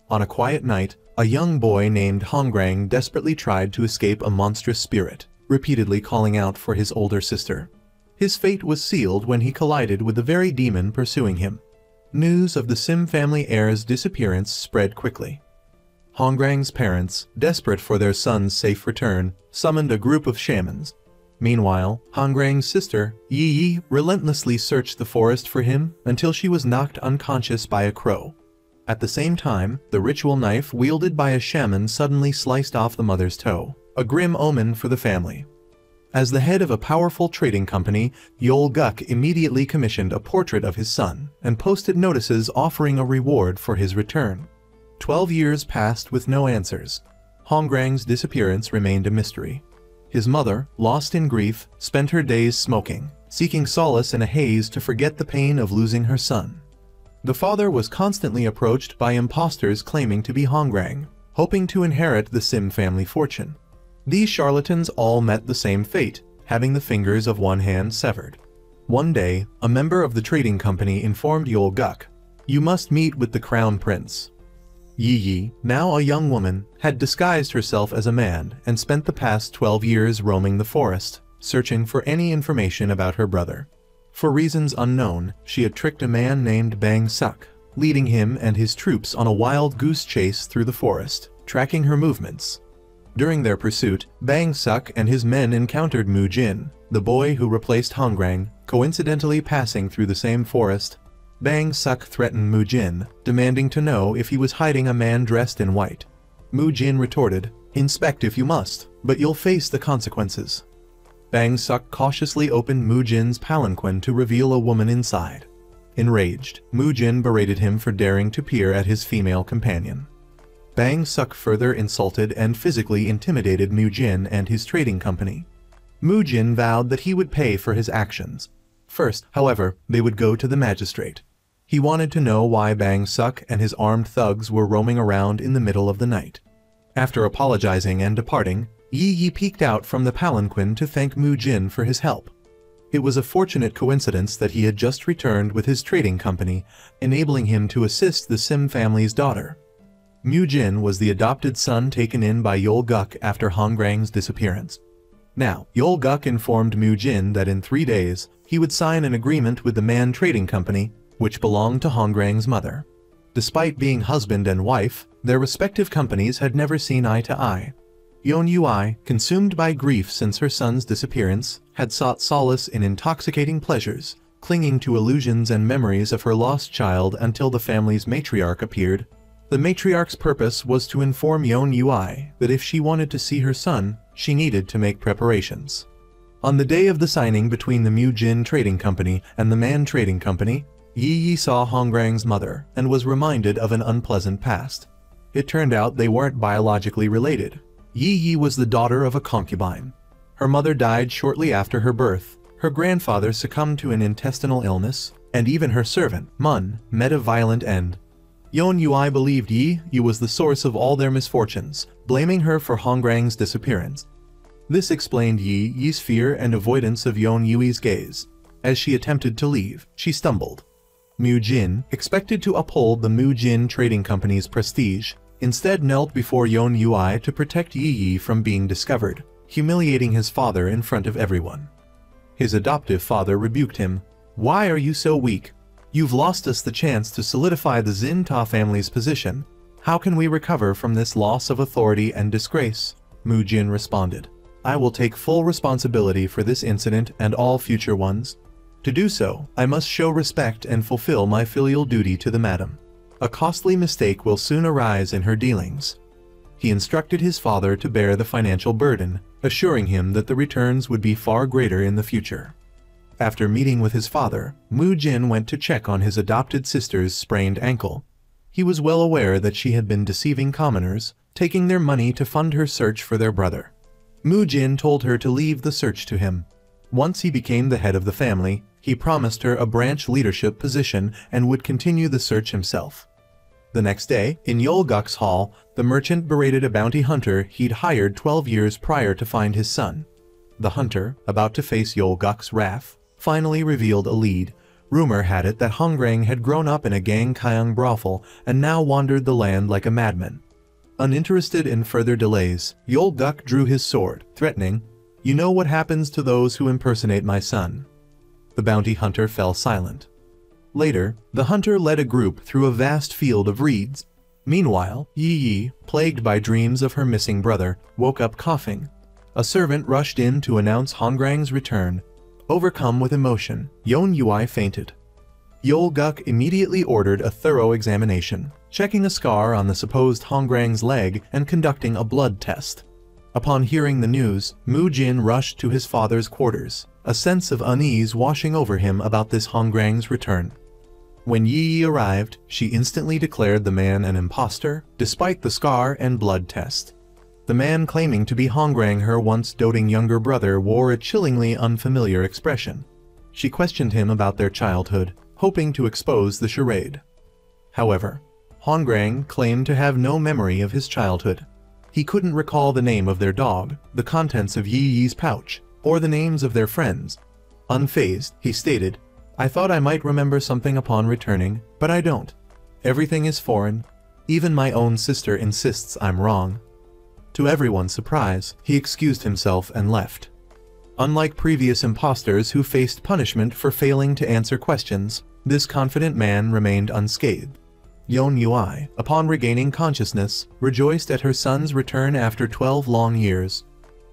On a quiet night, a young boy named Hongrang desperately tried to escape a monstrous spirit, repeatedly calling out for his older sister. His fate was sealed when he collided with the very demon pursuing him. News of the Sim family heir's disappearance spread quickly. Hongrang's parents, desperate for their son's safe return, summoned a group of shamans. Meanwhile, Hongrang's sister, Yi, relentlessly searched the forest for him until she was knocked unconscious by a crow. At the same time, the ritual knife wielded by a shaman suddenly sliced off the mother's toe, a grim omen for the family. As the head of a powerful trading company, Yol Guk immediately commissioned a portrait of his son and posted notices offering a reward for his return. 12 years passed with no answers. Hongrang's disappearance remained a mystery. His mother, lost in grief, spent her days smoking, seeking solace in a haze to forget the pain of losing her son. The father was constantly approached by imposters claiming to be Hongrang, hoping to inherit the Sim family fortune. These charlatans all met the same fate, having the fingers of one hand severed. One day, a member of the trading company informed Yol Guk, "You must meet with the crown prince." Yi, now a young woman, had disguised herself as a man and spent the past 12 years roaming the forest, searching for any information about her brother. For reasons unknown, she had tricked a man named Bang Suk, leading him and his troops on a wild goose chase through the forest, tracking her movements. During their pursuit, Bang Suk and his men encountered Mu Jin, the boy who replaced Hongrang, coincidentally passing through the same forest. Bang Suk threatened Mu Jin, demanding to know if he was hiding a man dressed in white. Mu Jin retorted, "Inspect if you must, but you'll face the consequences." Bang Suk cautiously opened Mu Jin's palanquin to reveal a woman inside. Enraged, Mu Jin berated him for daring to peer at his female companion. Bang Suk further insulted and physically intimidated Mu Jin and his trading company. Mu Jin vowed that he would pay for his actions. First, however, they would go to the magistrate. He wanted to know why Bang Suk and his armed thugs were roaming around in the middle of the night. After apologizing and departing, Yi peeked out from the palanquin to thank Mu Jin for his help. It was a fortunate coincidence that he had just returned with his trading company, enabling him to assist the Sim family's daughter. Mu Jin was the adopted son taken in by Yol Guk after Hongrang's disappearance. Now, Yol Guk informed Mu Jin that in 3 days, he would sign an agreement with the Man Trading Company, which belonged to Hongrang's mother. Despite being husband and wife, their respective companies had never seen eye to eye. Yeon Ui, consumed by grief since her son's disappearance, had sought solace in intoxicating pleasures, clinging to illusions and memories of her lost child until the family's matriarch appeared. The matriarch's purpose was to inform Yeon Ui that if she wanted to see her son, she needed to make preparations. On the day of the signing between the Mu Jin Trading Company and the Man Trading Company, Yi saw Hongrang's mother and was reminded of an unpleasant past. It turned out they weren't biologically related. Yi was the daughter of a concubine. Her mother died shortly after her birth, her grandfather succumbed to an intestinal illness, and even her servant, Mun, met a violent end. Yeon Ui believed Yi was the source of all their misfortunes, blaming her for Hongrang's disappearance. This explained Yi's fear and avoidance of Yeon Ui's gaze. As she attempted to leave, she stumbled. Mu Jin, expected to uphold the Mu Jin Trading Company's prestige, instead knelt before Yeon Ui to protect Yi from being discovered, humiliating his father in front of everyone. His adoptive father rebuked him. "Why are you so weak? You've lost us the chance to solidify the Xin Ta family's position. How can we recover from this loss of authority and disgrace?" Mu Jin responded. "I will take full responsibility for this incident and all future ones. To do so, I must show respect and fulfill my filial duty to the madam. A costly mistake will soon arise in her dealings." He instructed his father to bear the financial burden, assuring him that the returns would be far greater in the future. After meeting with his father, Mu Jin went to check on his adopted sister's sprained ankle. He was well aware that she had been deceiving commoners, taking their money to fund her search for their brother. Mu Jin told her to leave the search to him. Once he became the head of the family, he promised her a branch leadership position and would continue the search himself. The next day, in Yol Guk's hall, the merchant berated a bounty hunter he'd hired 12 years prior to find his son. The hunter, about to face Yol Guk's wrath, finally revealed a lead. Rumor had it that Hongrang had grown up in a gang Kyung brothel and now wandered the land like a madman. Uninterested in further delays, Yol Guk drew his sword, threatening, "You know what happens to those who impersonate my son." The bounty hunter fell silent. Later, the hunter led a group through a vast field of reeds. Meanwhile, Yi Yi, plagued by dreams of her missing brother, woke up coughing. A servant rushed in to announce Hongrang's return. Overcome with emotion, Yon Yui fainted. Yol Guk immediately ordered a thorough examination, checking a scar on the supposed Hongrang's leg and conducting a blood test. Upon hearing the news, Mu Jin rushed to his father's quarters, a sense of unease washing over him about this Hongrang's return. When Yi Yi arrived, she instantly declared the man an imposter, despite the scar and blood test. The man claiming to be Hongrang, her once doting younger brother, wore a chillingly unfamiliar expression. She questioned him about their childhood, hoping to expose the charade. However, Hongrang claimed to have no memory of his childhood. He couldn't recall the name of their dog, the contents of Yi Yi's pouch, or the names of their friends. Unfazed, he stated, "I thought I might remember something upon returning, but I don't. Everything is foreign. Even my own sister insists I'm wrong." To everyone's surprise, he excused himself and left. Unlike previous imposters who faced punishment for failing to answer questions, this confident man remained unscathed. Yon Yui, upon regaining consciousness, rejoiced at her son's return after 12 long years.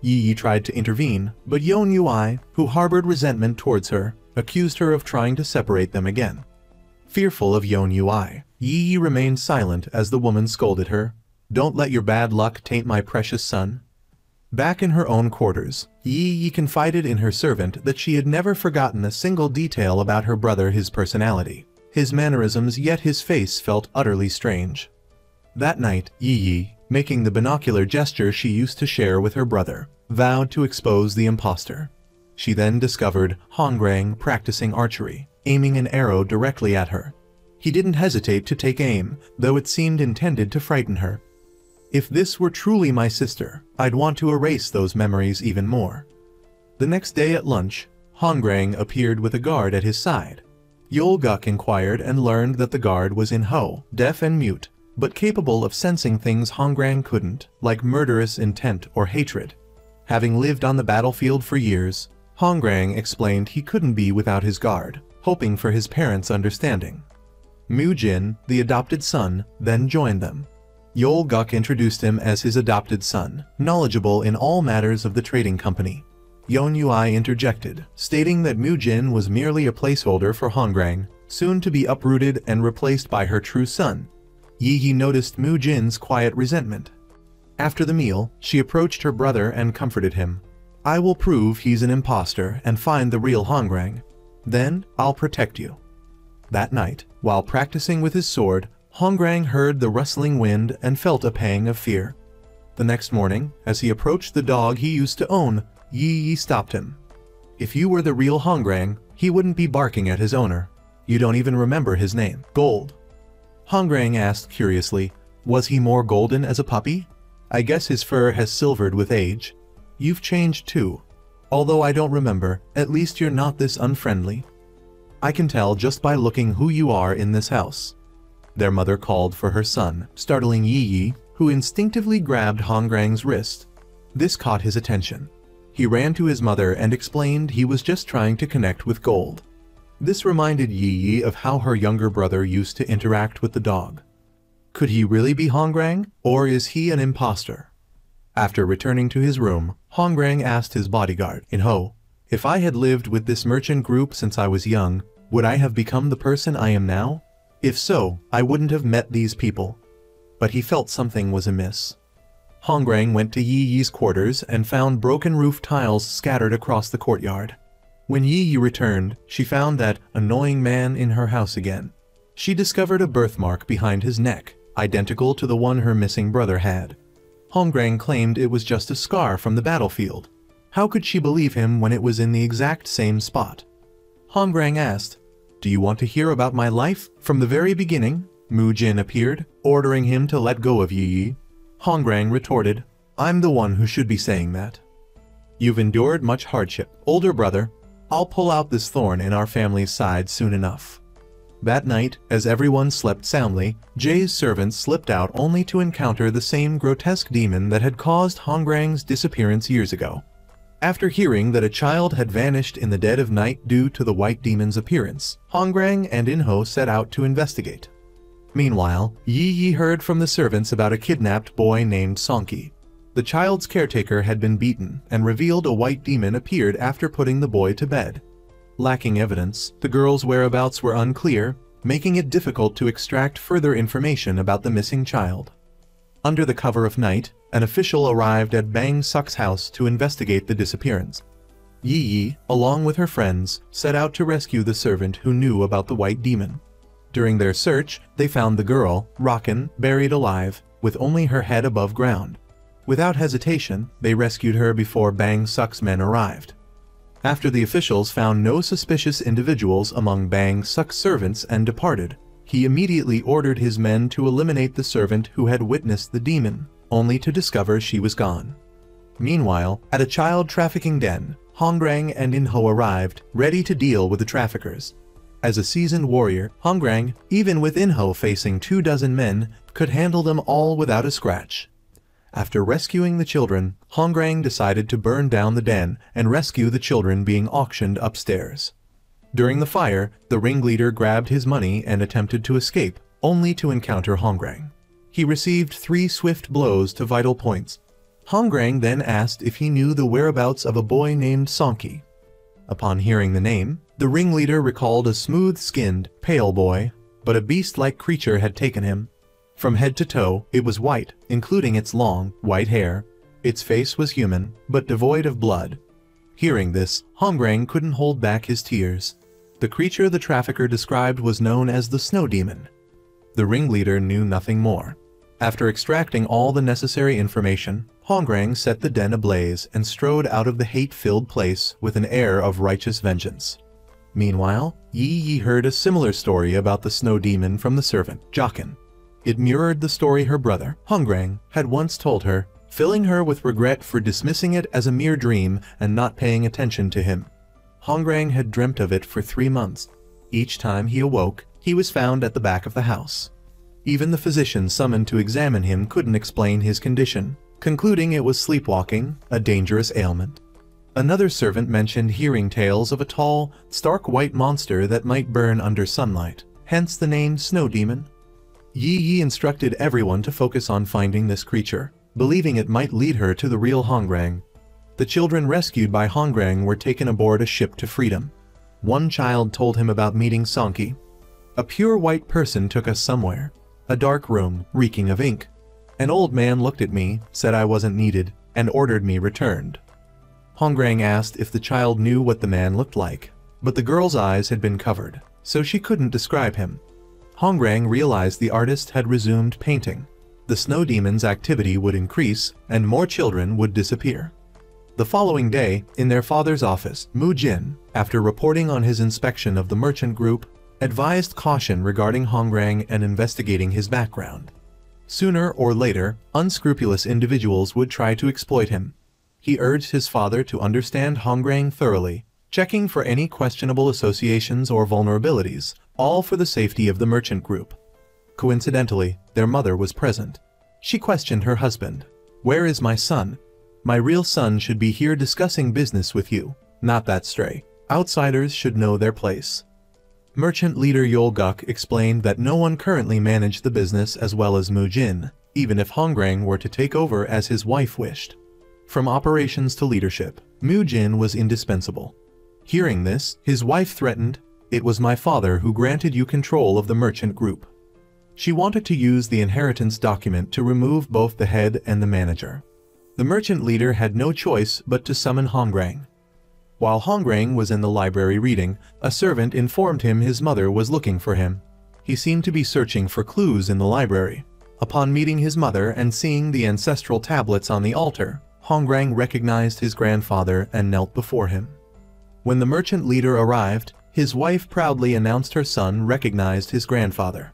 Yi Yi tried to intervene, but Yon Yui, who harbored resentment towards her, accused her of trying to separate them again. Fearful of Yon Yui, Yi Yi remained silent as the woman scolded her, "Don't let your bad luck taint my precious son." Back in her own quarters, Yi Yi confided in her servant that she had never forgotten a single detail about her brother, his personality, his mannerisms, yet his face felt utterly strange. That night, Yi Yi, making the binocular gesture she used to share with her brother, vowed to expose the impostor. She then discovered Hongrang practicing archery, aiming an arrow directly at her. He didn't hesitate to take aim, though it seemed intended to frighten her. "If this were truly my sister, I'd want to erase those memories even more." The next day at lunch, Hongrang appeared with a guard at his side. Yol Guk inquired and learned that the guard was in Ho, deaf and mute, but capable of sensing things Hongrang couldn't, like murderous intent or hatred. Having lived on the battlefield for years, Hongrang explained he couldn't be without his guard, hoping for his parents' understanding. Mu Jin, the adopted son, then joined them. Yol Guk introduced him as his adopted son, knowledgeable in all matters of the trading company. Yon Yui interjected, stating that Mu Jin was merely a placeholder for Hongrang, soon to be uprooted and replaced by her true son. Yi Yi noticed Mu Jin's quiet resentment. After the meal, she approached her brother and comforted him. "I will prove he's an imposter and find the real Hongrang. Then, I'll protect you." That night, while practicing with his sword, Hongrang heard the rustling wind and felt a pang of fear. The next morning, as he approached the dog he used to own, Yi Yi stopped him. "If you were the real Hongrang, he wouldn't be barking at his owner. You don't even remember his name." "Gold?" Hongrang asked curiously. "Was he more golden as a puppy? I guess his fur has silvered with age. You've changed too. Although I don't remember, at least you're not this unfriendly. I can tell just by looking who you are in this house." Their mother called for her son, startling Yi Yi, who instinctively grabbed Hongrang's wrist. This caught his attention. He ran to his mother and explained he was just trying to connect with Gold. This reminded Yi Yi of how her younger brother used to interact with the dog. Could he really be Hongrang, or is he an imposter? After returning to his room, Hongrang asked his bodyguard, in Ho, "If I had lived with this merchant group since I was young, would I have become the person I am now? If so, I wouldn't have met these people." But he felt something was amiss. Hongrang went to Yi Yi's quarters and found broken roof tiles scattered across the courtyard. When Yi Yi returned, she found that annoying man in her house again. She discovered a birthmark behind his neck, identical to the one her missing brother had. Hongrang claimed it was just a scar from the battlefield. How could she believe him when it was in the exact same spot? Hongrang asked, "Do you want to hear about my life from the very beginning?" Mu Jin appeared, ordering him to let go of Yi Yi. Hongrang retorted, "I'm the one who should be saying that. You've endured much hardship, older brother. I'll pull out this thorn in our family's side soon enough. That night, as everyone slept soundly, Jay's servants slipped out only to encounter the same grotesque demon that had caused Hongrang's disappearance years ago. After hearing that a child had vanished in the dead of night due to the white demon's appearance, Hongrang and Inho set out to investigate. Meanwhile, Yi Yi heard from the servants about a kidnapped boy named Sonki. The child's caretaker had been beaten, and revealed a white demon appeared after putting the boy to bed. Lacking evidence, the girl's whereabouts were unclear, making it difficult to extract further information about the missing child. Under the cover of night, an official arrived at Bang Suk's house to investigate the disappearance. Yi Yi, along with her friends, set out to rescue the servant who knew about the white demon. During their search, they found the girl, Rockin, buried alive, with only her head above ground. Without hesitation, they rescued her before Bang Suk's men arrived. After the officials found no suspicious individuals among Bang Suk's servants and departed, he immediately ordered his men to eliminate the servant who had witnessed the demon, only to discover she was gone. Meanwhile, at a child trafficking den, Hongrang and Inho arrived, ready to deal with the traffickers. As a seasoned warrior, Hongrang, even with Inho facing 24 men, could handle them all without a scratch. After rescuing the children, Hongrang decided to burn down the den and rescue the children being auctioned upstairs. During the fire, the ringleader grabbed his money and attempted to escape, only to encounter Hongrang. He received 3 swift blows to vital points. Hongrang then asked if he knew the whereabouts of a boy named Sonki. Upon hearing the name, the ringleader recalled a smooth-skinned, pale boy, but a beast-like creature had taken him. From head to toe, it was white, including its long, white hair. Its face was human, but devoid of blood. Hearing this, Hongrang couldn't hold back his tears. The creature the trafficker described was known as the Snow Demon. The ringleader knew nothing more. After extracting all the necessary information, Hongrang set the den ablaze and strode out of the hate-filled place with an air of righteous vengeance. Meanwhile, Yi Yi heard a similar story about the Snow Demon from the servant, Jockin. It mirrored the story her brother, Hongrang, had once told her, filling her with regret for dismissing it as a mere dream and not paying attention to him. Hongrang had dreamt of it for 3 months. Each time he awoke, he was found at the back of the house. Even the physician summoned to examine him couldn't explain his condition, concluding it was sleepwalking, a dangerous ailment. Another servant mentioned hearing tales of a tall, stark white monster that might burn under sunlight, hence the name Snow Demon. Yi Yi instructed everyone to focus on finding this creature, believing it might lead her to the real Hongrang. The children rescued by Hongrang were taken aboard a ship to freedom. One child told him about meeting Sonki. A pure white person took us somewhere. A dark room, reeking of ink. An old man looked at me, said I wasn't needed, and ordered me returned. Hongrang asked if the child knew what the man looked like, but the girl's eyes had been covered, so she couldn't describe him. Hongrang realized the artist had resumed painting. The Snow Demon's activity would increase, and more children would disappear. The following day, in their father's office, Mu Jin, after reporting on his inspection of the merchant group, advised caution regarding Hongrang and investigating his background. Sooner or later, unscrupulous individuals would try to exploit him. He urged his father to understand Hongrang thoroughly, checking for any questionable associations or vulnerabilities, all for the safety of the merchant group. Coincidentally, their mother was present. She questioned her husband. "Where is my son? My real son should be here discussing business with you, not that stray. Outsiders should know their place." Merchant leader Yolguk explained that no one currently managed the business as well as Mu Jin, even if Hongrang were to take over as his wife wished. From operations to leadership, Mu Jin was indispensable. Hearing this, his wife threatened, "It was my father who granted you control of the merchant group." She wanted to use the inheritance document to remove both the head and the manager. The merchant leader had no choice but to summon Hongrang. While Hongrang was in the library reading, a servant informed him his mother was looking for him. He seemed to be searching for clues in the library. Upon meeting his mother and seeing the ancestral tablets on the altar, Hongrang recognized his grandfather and knelt before him. When the merchant leader arrived, his wife proudly announced her son recognized his grandfather.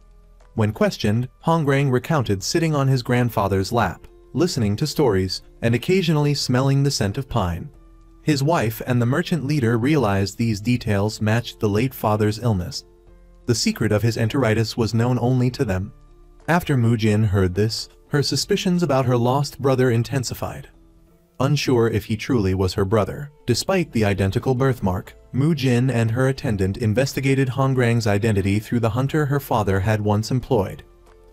When questioned, Hongrang recounted sitting on his grandfather's lap, listening to stories, and occasionally smelling the scent of pine. His wife and the merchant leader realized these details matched the late father's illness. The secret of his enteritis was known only to them. After Mu Jin heard this, her suspicions about her lost brother intensified. Unsure if he truly was her brother, despite the identical birthmark, Mu Jin and her attendant investigated Hongrang's identity through the hunter her father had once employed.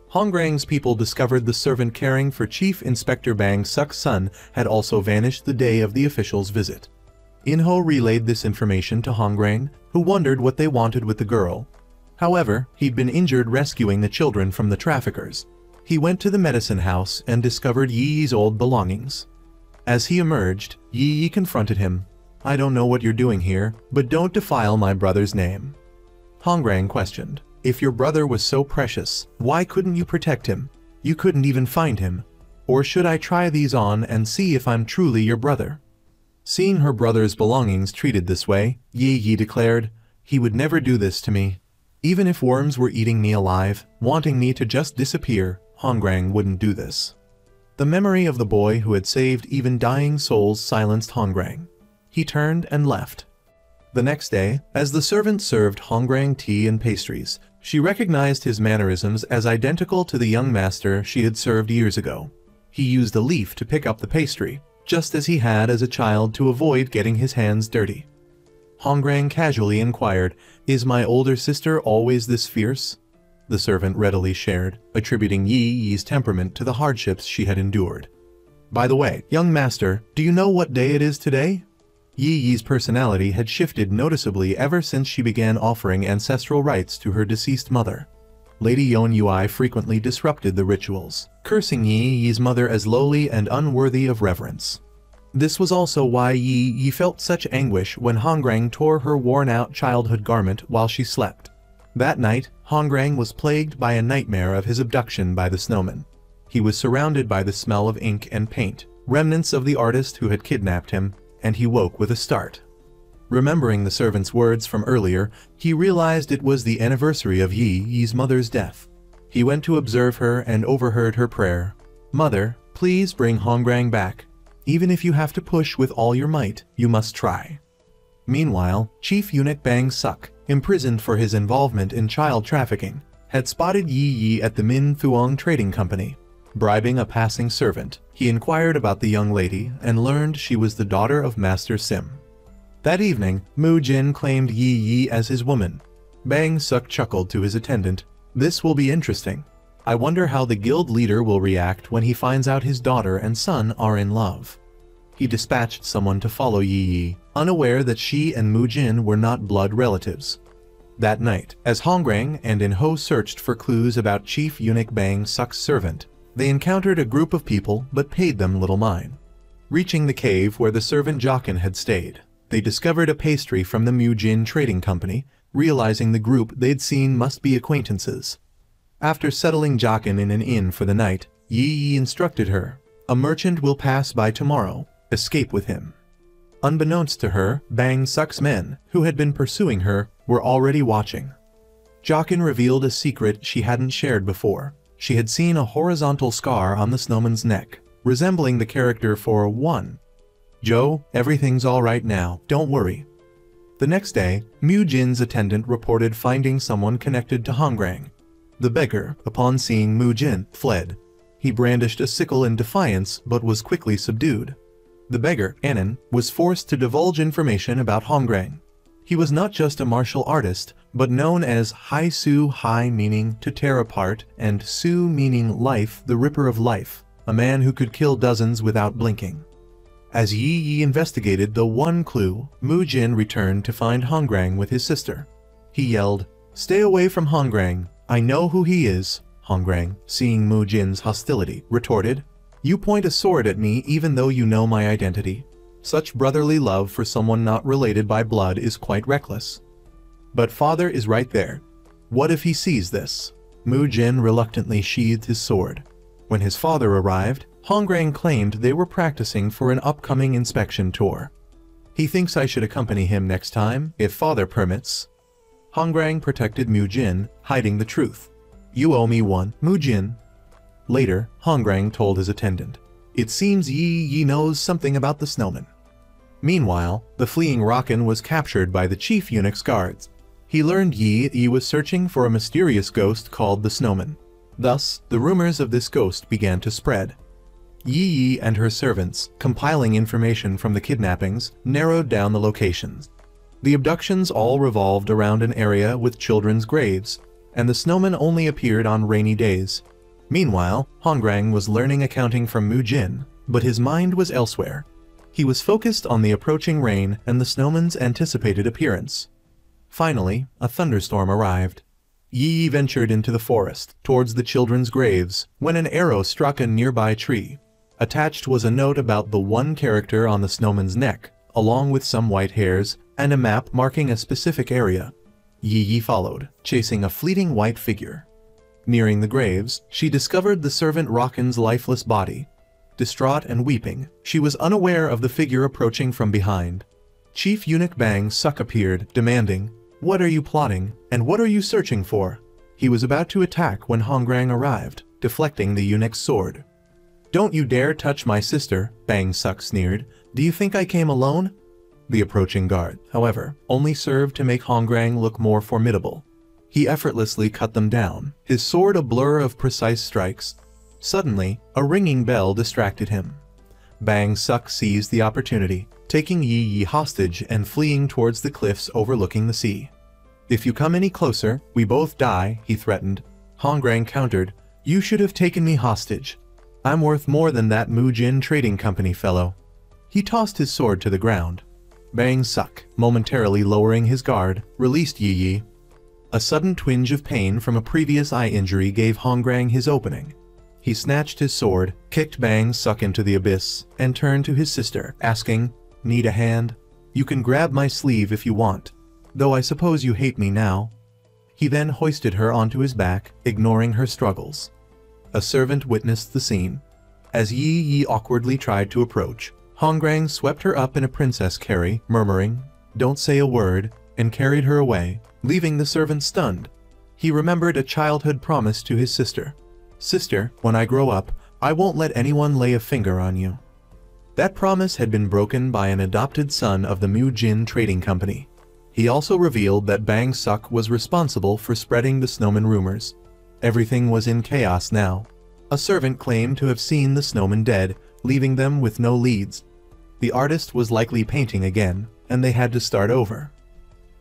Hongrang's people discovered the servant caring for Chief Inspector Bang Suk's son had also vanished the day of the official's visit. Inho relayed this information to Hongrang, who wondered what they wanted with the girl. However, he'd been injured rescuing the children from the traffickers. He went to the medicine house and discovered Yi Yi's old belongings. As he emerged, Yi Yi confronted him. "I don't know what you're doing here, but don't defile my brother's name." Hongrang questioned, "If your brother was so precious, why couldn't you protect him? You couldn't even find him. Or should I try these on and see if I'm truly your brother?" Seeing her brother's belongings treated this way, Yi Yi declared, "He would never do this to me. Even if worms were eating me alive, wanting me to just disappear, Hongrang wouldn't do this." The memory of the boy who had saved even dying souls silenced Hongrang. He turned and left. The next day, as the servant served Hongrang tea and pastries, she recognized his mannerisms as identical to the young master she had served years ago. He used a leaf to pick up the pastry, just as he had as a child to avoid getting his hands dirty. Hongrang casually inquired, "Is my older sister always this fierce?" The servant readily shared, attributing Yi Yi's temperament to the hardships she had endured. "By the way, young master, do you know what day it is today?" Yi Yi's personality had shifted noticeably ever since she began offering ancestral rites to her deceased mother. Lady Yon Yui frequently disrupted the rituals, cursing Yi Yi's mother as lowly and unworthy of reverence. This was also why Yi Yi felt such anguish when Hongrang tore her worn-out childhood garment while she slept. That night, Hongrang was plagued by a nightmare of his abduction by the snowman. He was surrounded by the smell of ink and paint, remnants of the artist who had kidnapped him, and he woke with a start. Remembering the servant's words from earlier, he realized it was the anniversary of Yi Yi's mother's death. He went to observe her and overheard her prayer. "Mother, please bring Hongrang back. Even if you have to push with all your might, you must try." Meanwhile, Chief Eunuch Bang Suk, imprisoned for his involvement in child trafficking, had spotted Yi Yi at the Min Thuong Trading Company. Bribing a passing servant, he inquired about the young lady and learned she was the daughter of Master Sim. That evening, Mu Jin claimed Yi Yi as his woman. Bang Suk chuckled to his attendant, "This will be interesting. I wonder how the guild leader will react when he finds out his daughter and son are in love." He dispatched someone to follow Yi Yi, unaware that she and Mu Jin were not blood relatives. That night, as Hongrang and Inho searched for clues about Chief Eunuch Bang Suk's servant, they encountered a group of people but paid them little mind. Reaching the cave where the servant Jockin had stayed, they discovered a pastry from the Mu Jin Trading Company, realizing the group they'd seen must be acquaintances. After settling Jockin in an inn for the night, Yi Yi instructed her, "A merchant will pass by tomorrow. Escape with him." Unbeknownst to her, Bang Suk's men, who had been pursuing her, were already watching. Jockin revealed a secret she hadn't shared before. She had seen a horizontal scar on the snowman's neck, resembling the character for one. "Joe, everything's all right now, don't worry." The next day, Mu Jin's attendant reported finding someone connected to Hongrang. The beggar, upon seeing Mu Jin, fled. He brandished a sickle in defiance but was quickly subdued. The beggar, Anan, was forced to divulge information about Hongrang. He was not just a martial artist, but known as Hai Su, Hai meaning to tear apart, and Su meaning life, the ripper of life, a man who could kill dozens without blinking. As Yi Yi investigated the one clue, Mu Jin returned to find Hongrang with his sister. He yelled, "Stay away from Hongrang, I know who he is." Hongrang, seeing Mu Jin's hostility, retorted, "You point a sword at me even though you know my identity. Such brotherly love for someone not related by blood is quite reckless." "But father is right there. What if he sees this?" Mu Jin reluctantly sheathed his sword. When his father arrived, Hongrang claimed they were practicing for an upcoming inspection tour. "He thinks I should accompany him next time, if father permits." Hongrang protected Mu Jin, hiding the truth. "You owe me one, Mu Jin." Later, Hongrang told his attendant, "It seems Yi Yi knows something about the snowman." Meanwhile, the fleeing Rakan was captured by the chief eunuch's guards. He learned Yi was searching for a mysterious ghost called the Snowman. Thus, the rumors of this ghost began to spread. Yi and her servants, compiling information from the kidnappings, narrowed down the locations. The abductions all revolved around an area with children's graves, and the snowman only appeared on rainy days. Meanwhile, Hongrang was learning accounting from Mu Jin, but his mind was elsewhere. He was focused on the approaching rain and the snowman's anticipated appearance. Finally, a thunderstorm arrived. Yi ventured into the forest, towards the children's graves, when an arrow struck a nearby tree. Attached was a note about the one character on the snowman's neck, along with some white hairs, and a map marking a specific area. Yi followed, chasing a fleeting white figure. Nearing the graves, she discovered the servant Rakan's lifeless body. Distraught and weeping, she was unaware of the figure approaching from behind. Chief Eunuch Bang Suk appeared, demanding, "What are you plotting, and what are you searching for?" He was about to attack when Hongrang arrived, deflecting the eunuch's sword. "Don't you dare touch my sister," Bang Suk sneered. "Do you think I came alone?" The approaching guard, however, only served to make Hongrang look more formidable. He effortlessly cut them down, his sword a blur of precise strikes. Suddenly, a ringing bell distracted him. Bang Suk seized the opportunity, taking Yi hostage and fleeing towards the cliffs overlooking the sea. "If you come any closer, we both die," he threatened. Hongrang countered, "You should have taken me hostage. I'm worth more than that Mu Jin trading company fellow." He tossed his sword to the ground. Bang Suk, momentarily lowering his guard, released Yi. A sudden twinge of pain from a previous eye injury gave Hongrang his opening. He snatched his sword, kicked Bang Suk into the abyss, and turned to his sister, asking, "Need a hand? You can grab my sleeve if you want, though I suppose you hate me now." He then hoisted her onto his back, ignoring her struggles. A servant witnessed the scene. As Yi awkwardly tried to approach, Hongrang swept her up in a princess carry, murmuring, "Don't say a word," and carried her away, leaving the servant stunned. He remembered a childhood promise to his sister. "Sister, when I grow up, I won't let anyone lay a finger on you." That promise had been broken by an adopted son of the Mu Jin trading company. He also revealed that Bang Suk was responsible for spreading the snowman rumors. Everything was in chaos now. A servant claimed to have seen the snowman dead, leaving them with no leads. The artist was likely painting again, and they had to start over.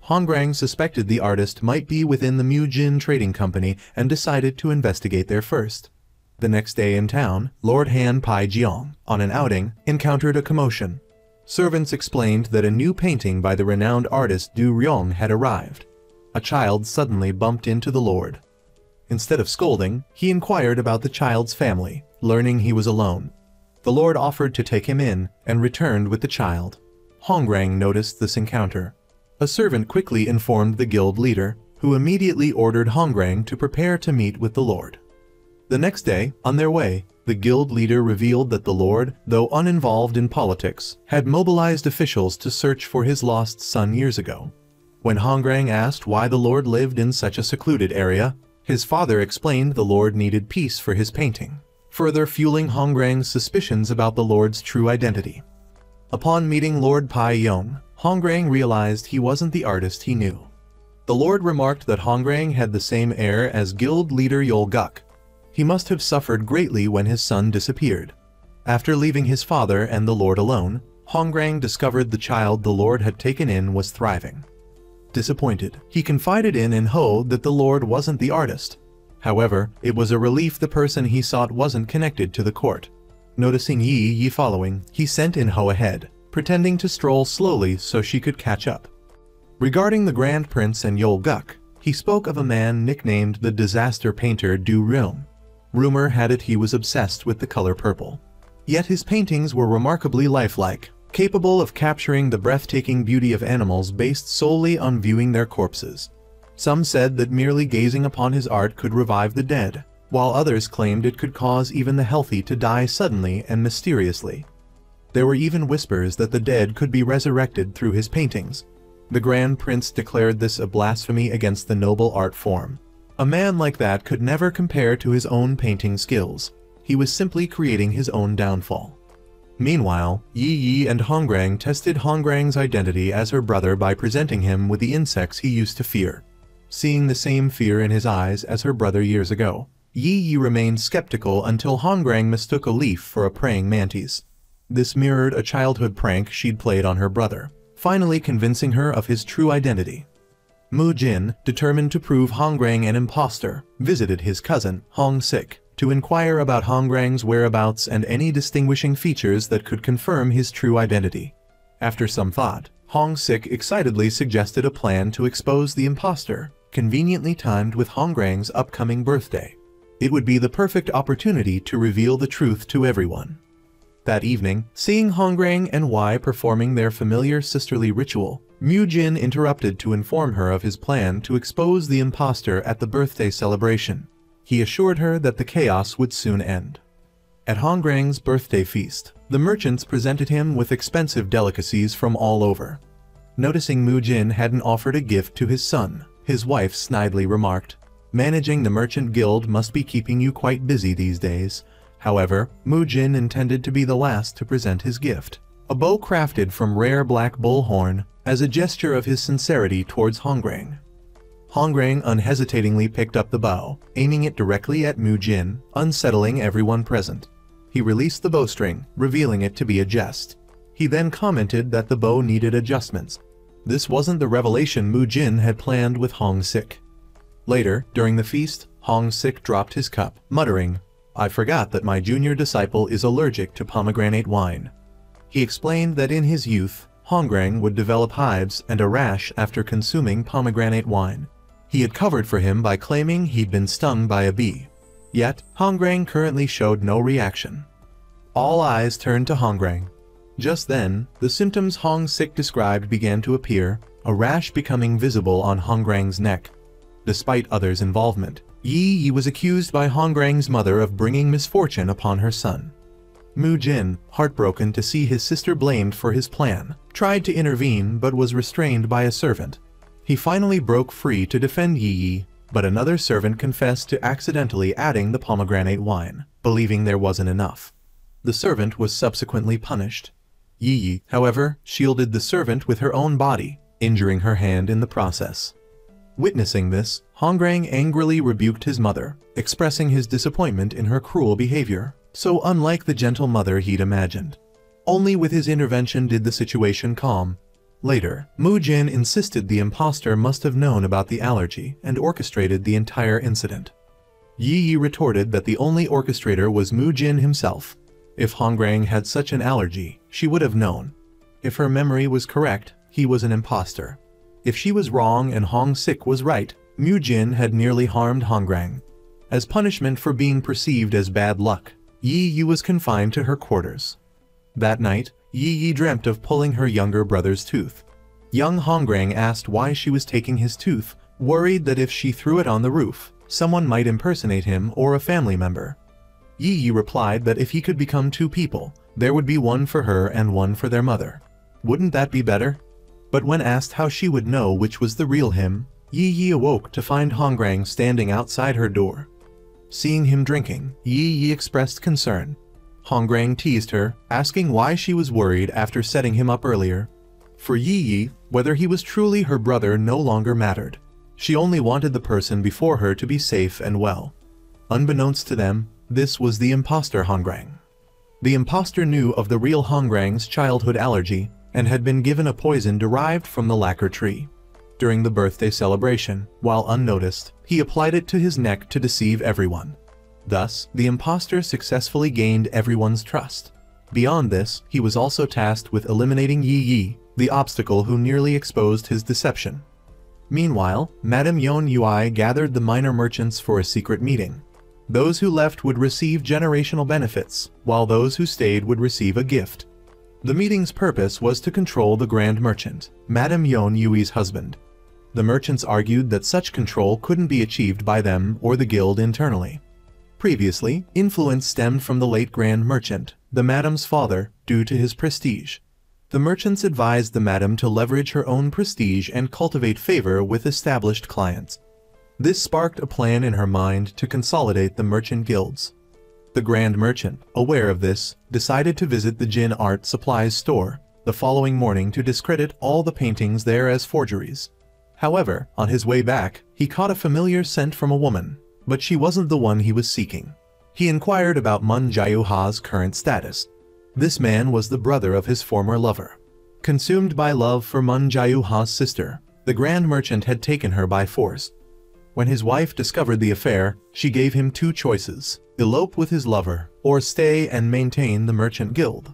Hongrang suspected the artist might be within the Mu Jin trading company and decided to investigate there first. The next day in town, Lord Han Pai Jiang, on an outing, encountered a commotion. Servants explained that a new painting by the renowned artist Du Ryong had arrived. A child suddenly bumped into the Lord. Instead of scolding, he inquired about the child's family, learning he was alone. The Lord offered to take him in, and returned with the child. Hongrang noticed this encounter. A servant quickly informed the guild leader, who immediately ordered Hongrang to prepare to meet with the Lord. The next day, on their way, the guild leader revealed that the Lord, though uninvolved in politics, had mobilized officials to search for his lost son years ago. When Hongrang asked why the Lord lived in such a secluded area, his father explained the Lord needed peace for his painting, further fueling Hongrang's suspicions about the Lord's true identity. Upon meeting Lord Pai Yong, Hongrang realized he wasn't the artist he knew. The Lord remarked that Hongrang had the same air as guild leader Yol Guk. He must have suffered greatly when his son disappeared. After leaving his father and the Lord alone, Hongrang discovered the child the Lord had taken in was thriving. Disappointed, he confided in Ho that the Lord wasn't the artist. However, it was a relief the person he sought wasn't connected to the court. Noticing Yi following, he sent Ho ahead, pretending to stroll slowly so she could catch up. Regarding the Grand Prince and Yol Guk, he spoke of a man nicknamed the Disaster Painter Du Ryong. Rumor had it he was obsessed with the color purple. Yet his paintings were remarkably lifelike, capable of capturing the breathtaking beauty of animals based solely on viewing their corpses. Some said that merely gazing upon his art could revive the dead, while others claimed it could cause even the healthy to die suddenly and mysteriously. There were even whispers that the dead could be resurrected through his paintings. The Grand Prince declared this a blasphemy against the noble art form. A man like that could never compare to his own painting skills. He was simply creating his own downfall. Meanwhile, Yi Yi and Hongrang tested Hongrang's identity as her brother by presenting him with the insects he used to fear. Seeing the same fear in his eyes as her brother years ago, Yi Yi remained skeptical until Hongrang mistook a leaf for a praying mantis. This mirrored a childhood prank she'd played on her brother, finally convincing her of his true identity. Mu Jin, determined to prove Hongrang an imposter, visited his cousin, Hong Sik, to inquire about Hongrang's whereabouts and any distinguishing features that could confirm his true identity. After some thought, Hong Sik excitedly suggested a plan to expose the imposter, conveniently timed with Hongrang's upcoming birthday. It would be the perfect opportunity to reveal the truth to everyone. That evening, seeing Hongrang and Wei performing their familiar sisterly ritual, Mu Jin interrupted to inform her of his plan to expose the imposter at the birthday celebration. He assured her that the chaos would soon end. At Hongrang's birthday feast, the merchants presented him with expensive delicacies from all over. Noticing Mu Jin hadn't offered a gift to his son, his wife snidely remarked, "Managing the merchant guild must be keeping you quite busy these days." However, Mu Jin intended to be the last to present his gift, a bow crafted from rare black bullhorn, as a gesture of his sincerity towards Hongrang. Hongrang unhesitatingly picked up the bow, aiming it directly at Mu Jin, unsettling everyone present. He released the bowstring, revealing it to be a jest. He then commented that the bow needed adjustments. This wasn't the revelation Mu Jin had planned with Hong Sik. Later, during the feast, Hong Sik dropped his cup, muttering, "I forgot that my junior disciple is allergic to pomegranate wine." He explained that in his youth, Hongrang would develop hives and a rash after consuming pomegranate wine. He had covered for him by claiming he'd been stung by a bee. Yet, Hongrang currently showed no reaction. All eyes turned to Hongrang. Just then, the symptoms Hong Sik described began to appear, a rash becoming visible on Hongrang's neck. Despite others' involvement, Yi Yi was accused by Hongrang's mother of bringing misfortune upon her son. Mu Jin, heartbroken to see his sister blamed for his plan, tried to intervene but was restrained by a servant. He finally broke free to defend Yi Yi, but another servant confessed to accidentally adding the pomegranate wine, believing there wasn't enough. The servant was subsequently punished. Yi Yi, however, shielded the servant with her own body, injuring her hand in the process. Witnessing this, Hongrang angrily rebuked his mother, expressing his disappointment in her cruel behavior, so unlike the gentle mother he'd imagined. Only with his intervention did the situation calm. Later, Mu Jin insisted the imposter must have known about the allergy and orchestrated the entire incident. Yi Yi retorted that the only orchestrator was Mu Jin himself. If Hongrang had such an allergy, she would have known. If her memory was correct, he was an imposter. If she was wrong and Hong Sik was right, Mu Jin had nearly harmed Hongrang. As punishment for being perceived as bad luck, Yi Yi was confined to her quarters. That night, Yi Yi dreamt of pulling her younger brother's tooth. Young Hongrang asked why she was taking his tooth, worried that if she threw it on the roof, someone might impersonate him or a family member. Yi Yi replied that if he could become two people, there would be one for her and one for their mother. Wouldn't that be better? But when asked how she would know which was the real him, Yi Yi awoke to find Hongrang standing outside her door. Seeing him drinking, Yi Yi expressed concern. Hongrang teased her, asking why she was worried after setting him up earlier. For Yi Yi, whether he was truly her brother no longer mattered. She only wanted the person before her to be safe and well. Unbeknownst to them, this was the imposter Hongrang. The imposter knew of the real Hongrang's childhood allergy and had been given a poison derived from the lacquer tree. During the birthday celebration, while unnoticed, he applied it to his neck to deceive everyone. Thus, the imposter successfully gained everyone's trust. Beyond this, he was also tasked with eliminating Yi Yi, the obstacle who nearly exposed his deception. Meanwhile, Madame Yon Yui gathered the minor merchants for a secret meeting. Those who left would receive generational benefits, while those who stayed would receive a gift. The meeting's purpose was to control the Grand Merchant, Madame Yon Yui's husband. The merchants argued that such control couldn't be achieved by them or the guild internally. Previously, influence stemmed from the late Grand Merchant, the Madame's father, due to his prestige. The merchants advised the Madame to leverage her own prestige and cultivate favor with established clients. This sparked a plan in her mind to consolidate the merchant guilds. The Grand Merchant, aware of this, decided to visit the Jin art supplies store the following morning to discredit all the paintings there as forgeries. However, on his way back, he caught a familiar scent from a woman, but she wasn't the one he was seeking. He inquired about Mun Jiuha's current status. This man was the brother of his former lover. Consumed by love for Mun Jiuha's sister, the Grand Merchant had taken her by force. When his wife discovered the affair, she gave him two choices: elope with his lover, or stay and maintain the merchant guild.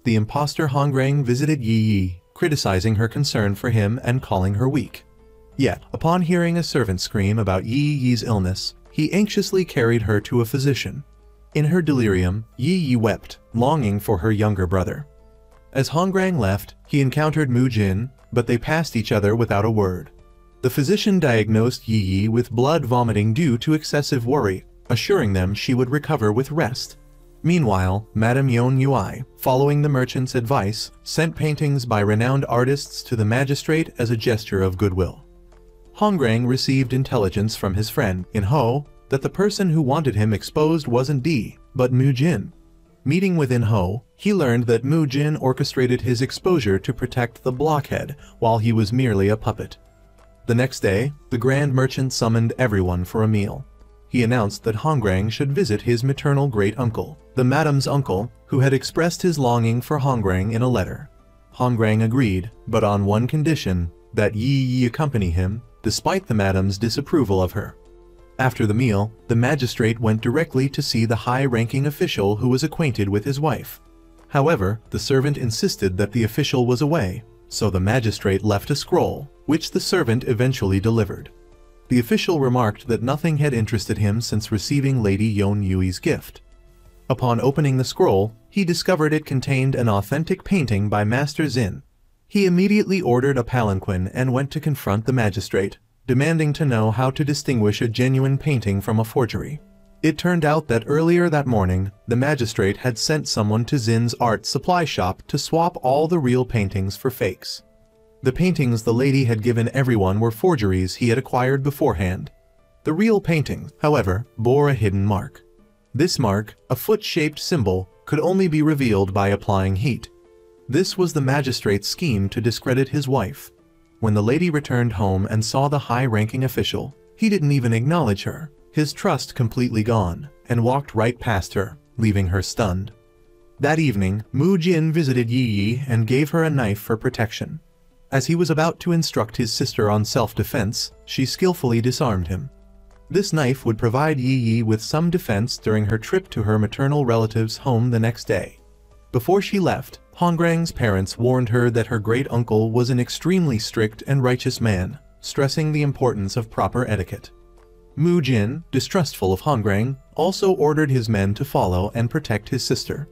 The imposter Hongrang visited Yi Yi, criticizing her concern for him and calling her weak. Yet, upon hearing a servant scream about Yi Yi's illness, he anxiously carried her to a physician. In her delirium, Yi Yi wept, longing for her younger brother. As Hongrang left, he encountered Mu Jin, but they passed each other without a word. The physician diagnosed Yi Yi with blood vomiting due to excessive worry, assuring them she would recover with rest. Meanwhile, Madame Yon Yui, following the merchant's advice, sent paintings by renowned artists to the magistrate as a gesture of goodwill. Hongrang received intelligence from his friend, In Ho, that the person who wanted him exposed wasn't Di, but Mu Jin. Meeting with In Ho, he learned that Mu Jin orchestrated his exposure to protect the blockhead, while he was merely a puppet. The next day, the Grand Merchant summoned everyone for a meal. He announced that Hongrang should visit his maternal great-uncle, the Madame's uncle, who had expressed his longing for Hongrang in a letter. Hongrang agreed, but on one condition, that Yi Yi accompany him, despite the Madame's disapproval of her. After the meal, the magistrate went directly to see the high-ranking official who was acquainted with his wife. However, the servant insisted that the official was away, so the magistrate left a scroll, which the servant eventually delivered. The official remarked that nothing had interested him since receiving Lady Yon Yui's gift. Upon opening the scroll, he discovered it contained an authentic painting by Master Xin. He immediately ordered a palanquin and went to confront the magistrate, demanding to know how to distinguish a genuine painting from a forgery. It turned out that earlier that morning, the magistrate had sent someone to Xin's art supply shop to swap all the real paintings for fakes. The paintings the lady had given everyone were forgeries he had acquired beforehand. The real paintings, however, bore a hidden mark. This mark, a foot-shaped symbol, could only be revealed by applying heat. This was the magistrate's scheme to discredit his wife. When the lady returned home and saw the high-ranking official, he didn't even acknowledge her, his trust completely gone, and walked right past her, leaving her stunned. That evening, Mu Jin visited Yi Yi and gave her a knife for protection. As he was about to instruct his sister on self-defense, she skillfully disarmed him. This knife would provide Yi Yi with some defense during her trip to her maternal relative's home the next day. Before she left, Hongrang's parents warned her that her great-uncle was an extremely strict and righteous man, stressing the importance of proper etiquette. Mu Jin, distrustful of Hongrang, also ordered his men to follow and protect his sister.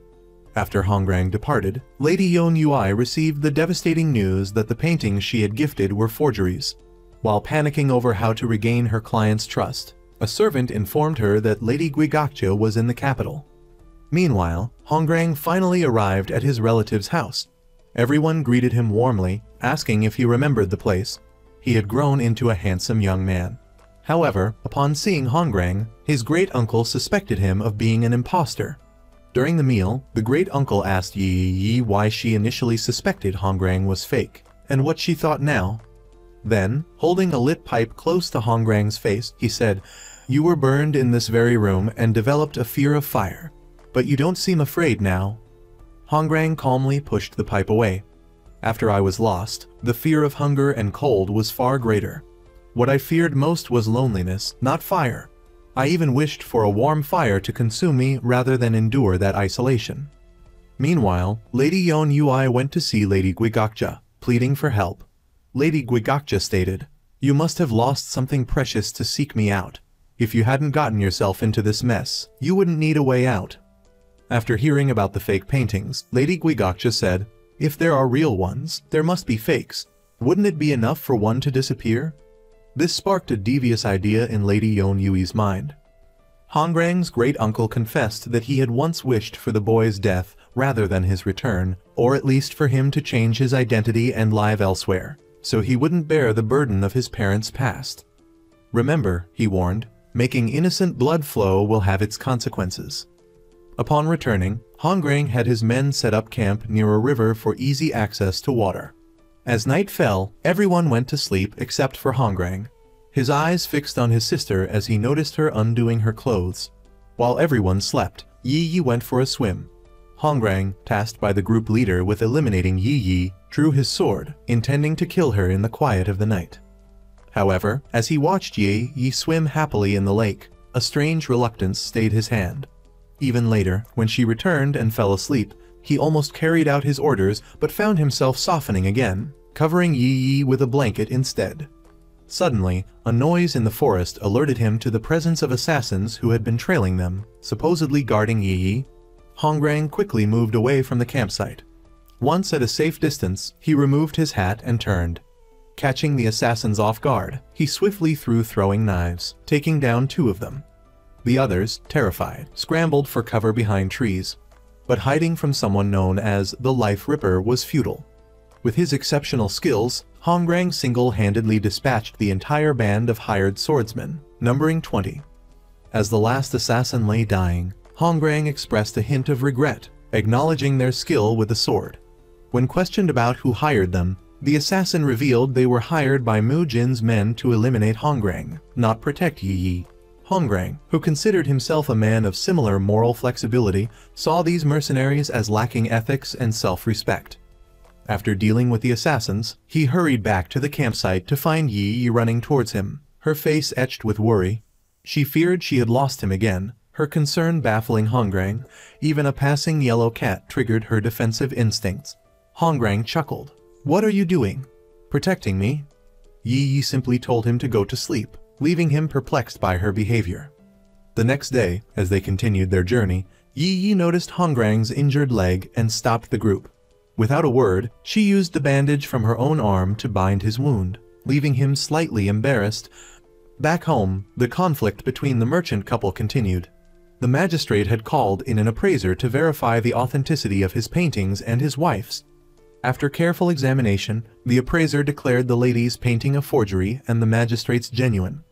After Hongrang departed, Lady Yon Yui received the devastating news that the paintings she had gifted were forgeries. While panicking over how to regain her client's trust, a servant informed her that Lady Guigakcha was in the capital. Meanwhile, Hongrang finally arrived at his relative's house. Everyone greeted him warmly, asking if he remembered the place. He had grown into a handsome young man. However, upon seeing Hongrang, his great-uncle suspected him of being an imposter. During the meal, the great-uncle asked Yi Yi why she initially suspected Hongrang was fake, and what she thought now. Then, holding a lit pipe close to Hongrang's face, he said, "You were burned in this very room and developed a fear of fire. But you don't seem afraid now." Hongrang calmly pushed the pipe away. "After I was lost, the fear of hunger and cold was far greater. What I feared most was loneliness, not fire. I even wished for a warm fire to consume me rather than endure that isolation." Meanwhile, Lady Yon Yui went to see Lady Guigakcha, pleading for help. Lady Guigakcha stated, "You must have lost something precious to seek me out. If you hadn't gotten yourself into this mess, you wouldn't need a way out." After hearing about the fake paintings, Lady Guigakcha said, "If there are real ones, there must be fakes. Wouldn't it be enough for one to disappear?" This sparked a devious idea in Lady Yon Yui's mind. Hongrang's great-uncle confessed that he had once wished for the boy's death rather than his return, or at least for him to change his identity and live elsewhere, so he wouldn't bear the burden of his parents' past. "Remember," he warned, "making innocent blood flow will have its consequences." Upon returning, Hongrang had his men set up camp near a river for easy access to water. As night fell, everyone went to sleep except for Hongrang, his eyes fixed on his sister as he noticed her undoing her clothes. While everyone slept, Yi Yi went for a swim. Hongrang, tasked by the group leader with eliminating Yi Yi, drew his sword, intending to kill her in the quiet of the night. However, as he watched Yi Yi swim happily in the lake, a strange reluctance stayed his hand. Even later, when she returned and fell asleep, he almost carried out his orders but found himself softening again, covering Yi Yi with a blanket instead. Suddenly, a noise in the forest alerted him to the presence of assassins who had been trailing them, supposedly guarding Yi Yi. Hongrang quickly moved away from the campsite. Once at a safe distance, he removed his hat and turned. Catching the assassins off guard, he swiftly threw throwing knives, taking down 2 of them. The others, terrified, scrambled for cover behind trees. But hiding from someone known as the Life Ripper was futile. With his exceptional skills, Hongrang single-handedly dispatched the entire band of hired swordsmen, numbering 20. As the last assassin lay dying, Hongrang expressed a hint of regret, acknowledging their skill with the sword. When questioned about who hired them, the assassin revealed they were hired by Mu Jin's men to eliminate Hongrang, not protect Yi Yi. Hongrang, who considered himself a man of similar moral flexibility, saw these mercenaries as lacking ethics and self-respect. After dealing with the assassins, he hurried back to the campsite to find Yi Yi running towards him, her face etched with worry. She feared she had lost him again, her concern baffling Hongrang. Even a passing yellow cat triggered her defensive instincts. Hongrang chuckled. "What are you doing? Protecting me?" Yi Yi simply told him to go to sleep, leaving him perplexed by her behavior. The next day, as they continued their journey, Yi Yi noticed Hongrang's injured leg and stopped the group. Without a word, she used the bandage from her own arm to bind his wound, leaving him slightly embarrassed. Back home, the conflict between the merchant couple continued. The magistrate had called in an appraiser to verify the authenticity of his paintings and his wife's. After careful examination, the appraiser declared the lady's painting a forgery and the magistrate's genuine.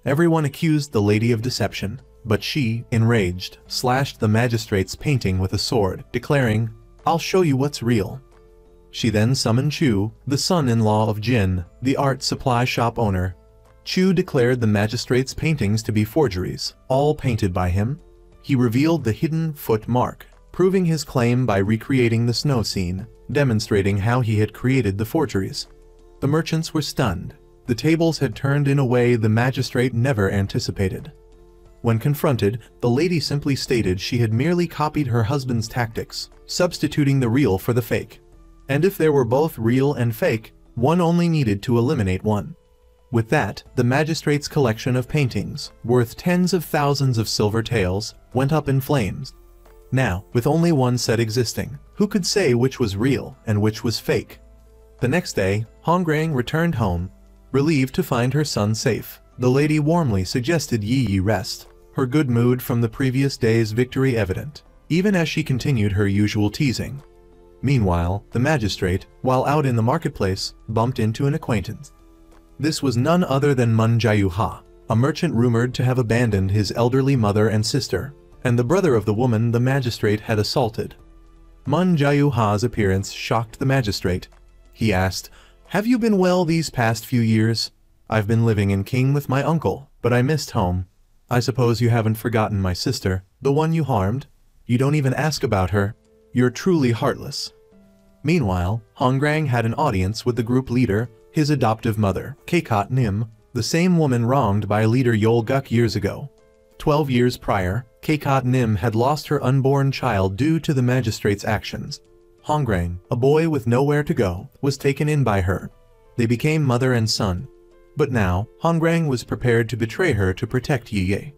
Everyone accused the lady of deception, but she, enraged, slashed the magistrate's painting with a sword, declaring, "I'll show you what's real." She then summoned Chu, the son-in-law of Jin, the art supply shop owner. Chu declared the magistrate's paintings to be forgeries, all painted by him. He revealed the hidden foot mark, proving his claim by recreating the snow scene, demonstrating how he had created the forgeries. The merchants were stunned. The tables had turned in a way the magistrate never anticipated. When confronted, the lady simply stated she had merely copied her husband's tactics, substituting the real for the fake. And if there were both real and fake, one only needed to eliminate one. With that, the magistrate's collection of paintings, worth tens of thousands of silver taels, went up in flames. Now, with only one set existing, who could say which was real and which was fake? The next day, Hongrang returned home, relieved to find her son safe. The lady warmly suggested Yi Yi rest, her good mood from the previous day's victory evident, even as she continued her usual teasing. Meanwhile, the magistrate, while out in the marketplace, bumped into an acquaintance. This was none other than Mun Jiayuha, a merchant rumored to have abandoned his elderly mother and sister, and the brother of the woman the magistrate had assaulted. Mun Jiayuha's appearance shocked the magistrate. He asked, "Have you been well these past few years? I've been living in King with my uncle, but I missed home. I suppose you haven't forgotten my sister, the one you harmed? You don't even ask about her. You're truly heartless." Meanwhile, Hongrang had an audience with the group leader, his adoptive mother, Kaikot Nim, the same woman wronged by leader Yol Guk years ago. 12 years prior, Kaikot Nim had lost her unborn child due to the magistrate's actions. Hongrang, a boy with nowhere to go, was taken in by her. They became mother and son. But now, Hongrang was prepared to betray her to protect Yi Yi.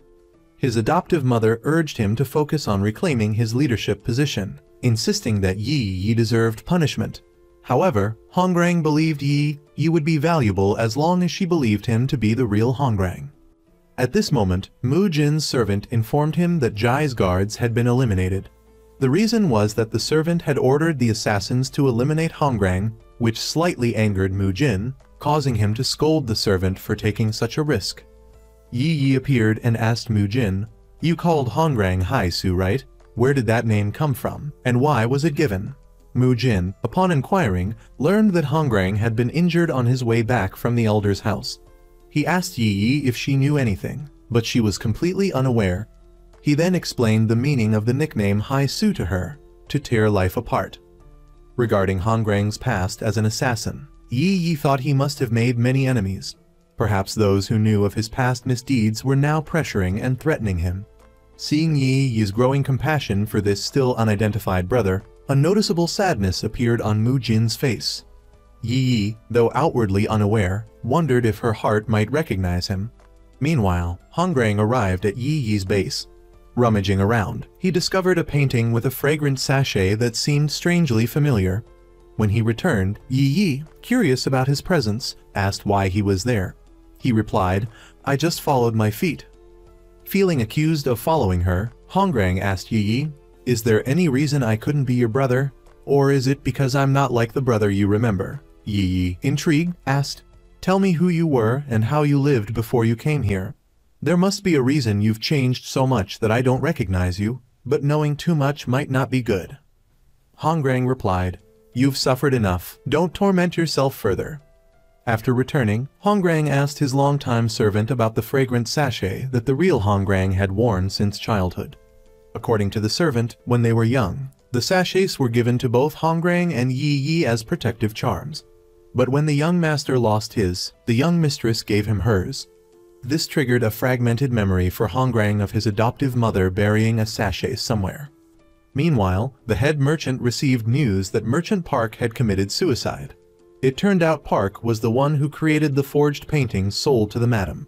His adoptive mother urged him to focus on reclaiming his leadership position, insisting that Yi Yi deserved punishment. However, Hongrang believed Yi Yi would be valuable as long as she believed him to be the real Hongrang. At this moment, Mu Jin's servant informed him that Jai's guards had been eliminated. The reason was that the servant had ordered the assassins to eliminate Hongrang, which slightly angered Mu Jin, causing him to scold the servant for taking such a risk. Yi Yi appeared and asked Mu Jin, "You called Hongrang Hai Su, right? Where did that name come from, and why was it given? Mu Jin, upon inquiring, learned that Hongrang had been injured on his way back from the elder's house. He asked Yi Yi if she knew anything, but she was completely unaware. He then explained the meaning of the nickname Hai Su to her, to tear life apart. Regarding Hongrang's past as an assassin, Yi Yi thought he must have made many enemies. Perhaps those who knew of his past misdeeds were now pressuring and threatening him. Seeing Yi Yi's growing compassion for this still unidentified brother, a noticeable sadness appeared on Mu Jin's face. Yi Yi, though outwardly unaware, wondered if her heart might recognize him. Meanwhile, Hongrang arrived at Yi Yi's base. Rummaging around, he discovered a painting with a fragrant sachet that seemed strangely familiar. When he returned, Yi Yi, curious about his presence, asked why he was there. He replied, "I just followed my feet." Feeling accused of following her, Hongrang asked Yi Yi, "Is there any reason I couldn't be your brother? Or is it because I'm not like the brother you remember?" Yi Yi, intrigued, asked, "Tell me who you were and how you lived before you came here. There must be a reason you've changed so much that I don't recognize you, but knowing too much might not be good." Hongrang replied, "You've suffered enough, don't torment yourself further." After returning, Hongrang asked his longtime servant about the fragrant sachet that the real Hongrang had worn since childhood. According to the servant, when they were young, the sachets were given to both Hongrang and Yi Yi as protective charms. But when the young master lost his, the young mistress gave him hers. This triggered a fragmented memory for Hongrang of his adoptive mother burying a sachet somewhere. Meanwhile, the head merchant received news that Merchant Park had committed suicide. It turned out Park was the one who created the forged paintings sold to the madam.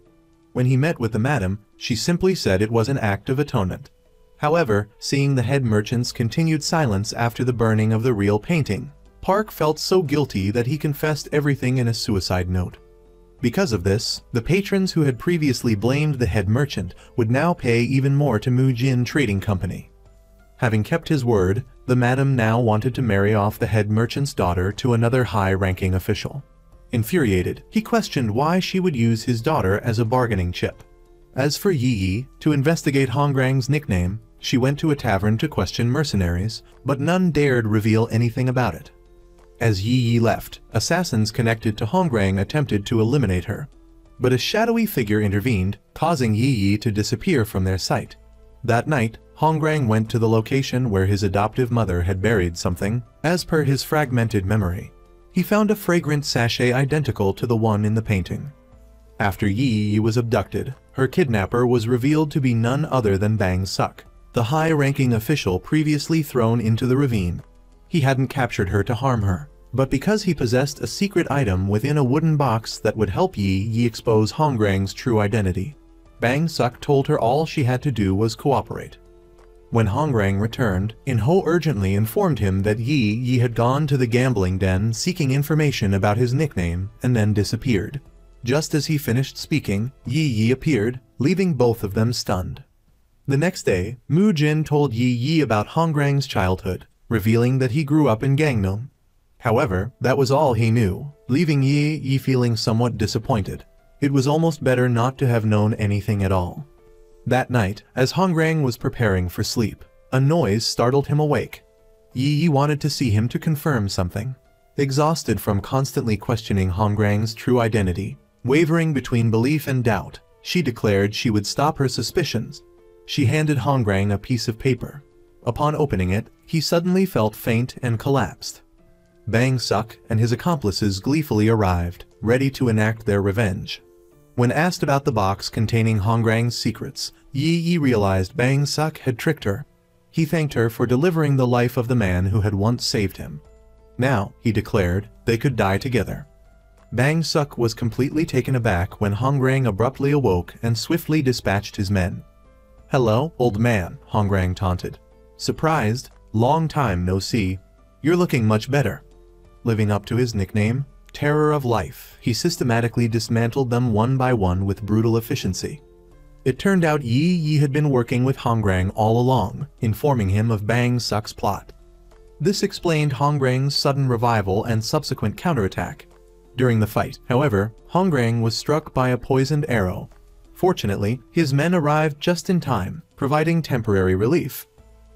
When he met with the madam, she simply said it was an act of atonement. However, seeing the head merchant's continued silence after the burning of the real painting, Park felt so guilty that he confessed everything in a suicide note. Because of this, the patrons who had previously blamed the head merchant would now pay even more to Mu Jin Trading Company. Having kept his word, the madam now wanted to marry off the head merchant's daughter to another high-ranking official. Infuriated, he questioned why she would use his daughter as a bargaining chip. As for Yi Yi, to investigate Hongrang's nickname, she went to a tavern to question mercenaries, but none dared reveal anything about it. As Yi Yi left, assassins connected to Hongrang attempted to eliminate her. But a shadowy figure intervened, causing Yi Yi to disappear from their sight. That night, Hongrang went to the location where his adoptive mother had buried something, as per his fragmented memory. He found a fragrant sachet identical to the one in the painting. After Yi Yi was abducted, her kidnapper was revealed to be none other than Bang Suk, the high-ranking official previously thrown into the ravine. He hadn't captured her to harm her, but because he possessed a secret item within a wooden box that would help Yi Yi expose Hongrang's true identity. Bang Suk told her all she had to do was cooperate. When Hongrang returned, In-ho urgently informed him that Yi Yi had gone to the gambling den seeking information about his nickname and then disappeared. Just as he finished speaking, Yi Yi appeared, leaving both of them stunned. The next day, Mu Jin told Yi Yi about Hongrang's childhood, revealing that he grew up in Gangnam. However, that was all he knew, leaving Yi Yi feeling somewhat disappointed. It was almost better not to have known anything at all. That night, as Hongrang was preparing for sleep, a noise startled him awake. Yi Yi wanted to see him to confirm something. Exhausted from constantly questioning Hongrang's true identity, wavering between belief and doubt, she declared she would stop her suspicions. She handed Hongrang a piece of paper. Upon opening it, he suddenly felt faint and collapsed. Bang Suk and his accomplices gleefully arrived, ready to enact their revenge. When asked about the box containing Hongrang's secrets, Yi Yi realized Bang Suk had tricked her. He thanked her for delivering the life of the man who had once saved him. Now, he declared, they could die together. Bang Suk was completely taken aback when Hongrang abruptly awoke and swiftly dispatched his men. "Hello, old man," Hongrang taunted. Surprised, "Long time no see. You're looking much better." Living up to his nickname, Terror of Life, he systematically dismantled them one by one with brutal efficiency. It turned out Yi Yi had been working with Hongrang all along, informing him of Bang Suk's plot. This explained Hongrang's sudden revival and subsequent counterattack. During the fight, however, Hongrang was struck by a poisoned arrow. Fortunately, his men arrived just in time, providing temporary relief.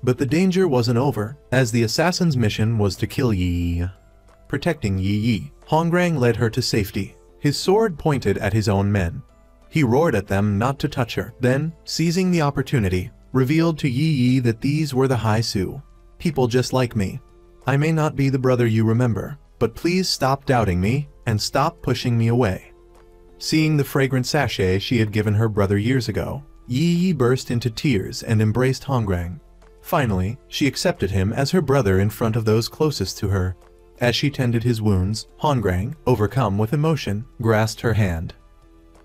But the danger wasn't over, as the assassin's mission was to kill Yi. Protecting Yi, Hongrang led her to safety, his sword pointed at his own men. He roared at them not to touch her, then, seizing the opportunity, revealed to Yi that these were the Hai Su, people just like me. I may not be the brother you remember, but please stop doubting me, and stop pushing me away. Seeing the fragrant sachet she had given her brother years ago, Yi burst into tears and embraced Hongrang. Finally, she accepted him as her brother in front of those closest to her. As she tended his wounds, Hongrang, overcome with emotion, grasped her hand.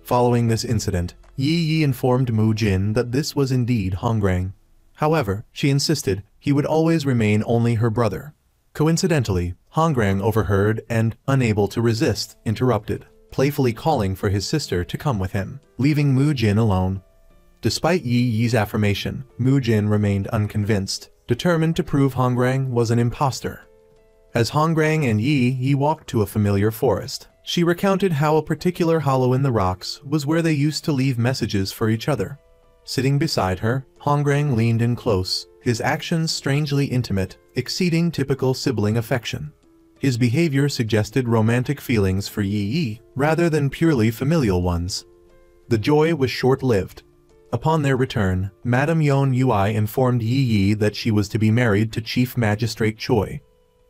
Following this incident, Yi informed Mu Jin that this was indeed Hongrang. However, she insisted he would always remain only her brother. Coincidentally, Hongrang overheard and, unable to resist, interrupted, playfully calling for his sister to come with him, leaving Mu Jin alone. Despite Yi's affirmation, Mu Jin remained unconvinced, determined to prove Hongrang was an imposter. As Hongrang and Yi walked to a familiar forest, she recounted how a particular hollow in the rocks was where they used to leave messages for each other. Sitting beside her, Hongrang leaned in close, his actions strangely intimate, exceeding typical sibling affection. His behavior suggested romantic feelings for Yi rather than purely familial ones. The joy was short-lived. Upon their return, Madame Yon Yui informed Yi that she was to be married to Chief Magistrate Choi.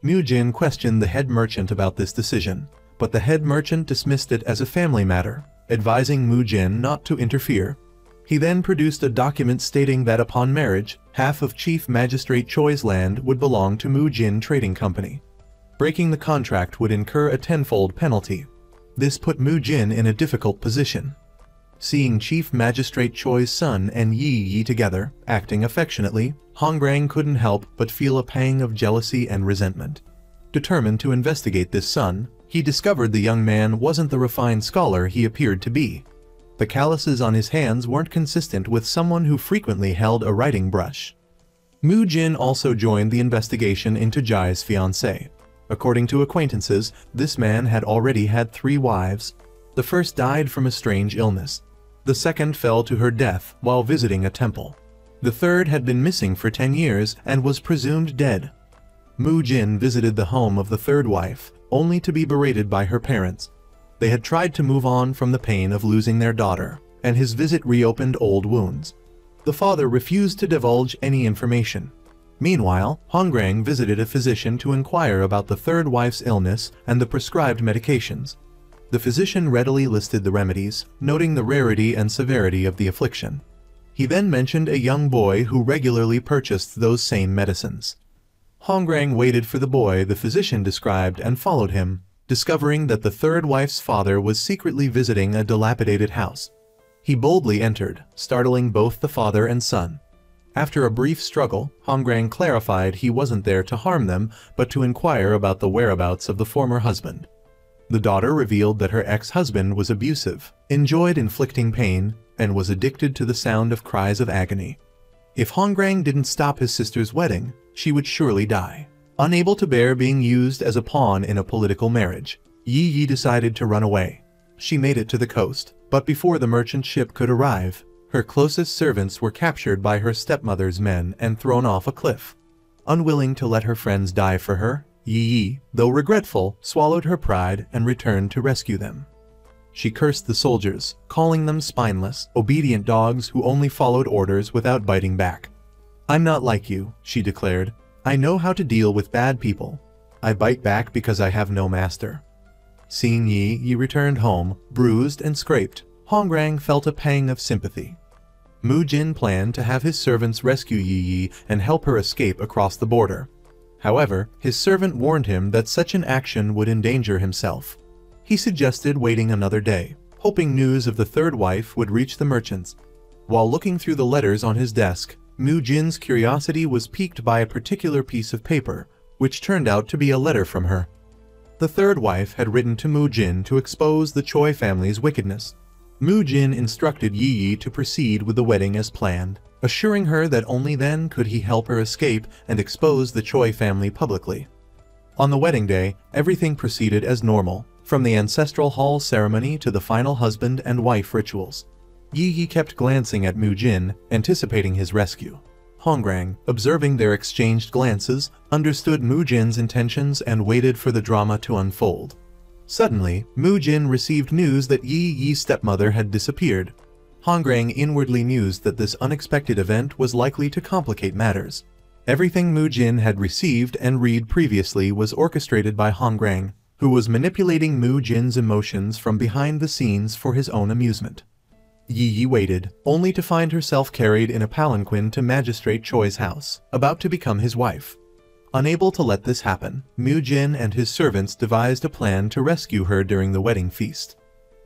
Mu Jin questioned the head merchant about this decision, but the head merchant dismissed it as a family matter, advising Mu Jin not to interfere. He then produced a document stating that upon marriage, half of Chief Magistrate Choi's land would belong to Mu Jin Trading Company. Breaking the contract would incur a tenfold penalty. This put Mu Jin in a difficult position. Seeing Chief Magistrate Choi's son and Yi together, acting affectionately, Hongrang couldn't help but feel a pang of jealousy and resentment. Determined to investigate this son, he discovered the young man wasn't the refined scholar he appeared to be. The calluses on his hands weren't consistent with someone who frequently held a writing brush. Mu Jin also joined the investigation into Jai's fiancé. According to acquaintances, this man had already had 3 wives. The first died from a strange illness. The second fell to her death while visiting a temple. The third had been missing for 10 years and was presumed dead. Mu Jin visited the home of the third wife, only to be berated by her parents. They had tried to move on from the pain of losing their daughter, and his visit reopened old wounds. The father refused to divulge any information. Meanwhile, Hongrang visited a physician to inquire about the third wife's illness and the prescribed medications. The physician readily listed the remedies, noting the rarity and severity of the affliction. He then mentioned a young boy who regularly purchased those same medicines. Hongrang waited for the boy the physician described and followed him, discovering that the third wife's father was secretly visiting a dilapidated house. He boldly entered, startling both the father and son. After a brief struggle, Hongrang clarified he wasn't there to harm them, but to inquire about the whereabouts of the former husband. The daughter revealed that her ex-husband was abusive, enjoyed inflicting pain, and was addicted to the sound of cries of agony. If Hongrang didn't stop his sister's wedding, she would surely die. Unable to bear being used as a pawn in a political marriage, Yi decided to run away. She made it to the coast, but before the merchant ship could arrive, her closest servants were captured by her stepmother's men and thrown off a cliff. Unwilling to let her friends die for her, Yi, though regretful, swallowed her pride and returned to rescue them. She cursed the soldiers, calling them spineless, obedient dogs who only followed orders without biting back. "I'm not like you," she declared. "I know how to deal with bad people. I bite back because I have no master." Seeing Yi returned home, bruised and scraped, Hongrang felt a pang of sympathy. Mu Jin planned to have his servants rescue Yi and help her escape across the border. However, his servant warned him that such an action would endanger himself. He suggested waiting another day, hoping news of the third wife would reach the merchants. While looking through the letters on his desk, Mu Jin's curiosity was piqued by a particular piece of paper, which turned out to be a letter from her. The third wife had written to Mu Jin to expose the Choi family's wickedness. Mu Jin instructed Yi to proceed with the wedding as planned, assuring her that only then could he help her escape and expose the Choi family publicly. On the wedding day, everything proceeded as normal, from the ancestral hall ceremony to the final husband and wife rituals. Yi kept glancing at Mu Jin, anticipating his rescue. Hongrang, observing their exchanged glances, understood Mu Jin's intentions and waited for the drama to unfold. Suddenly, Mu Jin received news that Yi Yi's stepmother had disappeared. Hongrang inwardly mused that this unexpected event was likely to complicate matters. Everything Mu Jin had received and read previously was orchestrated by Hongrang, who was manipulating Mu Jin's emotions from behind the scenes for his own amusement. Yi Yi waited, only to find herself carried in a palanquin to Magistrate Choi's house, about to become his wife. Unable to let this happen, Mu Jin and his servants devised a plan to rescue her during the wedding feast.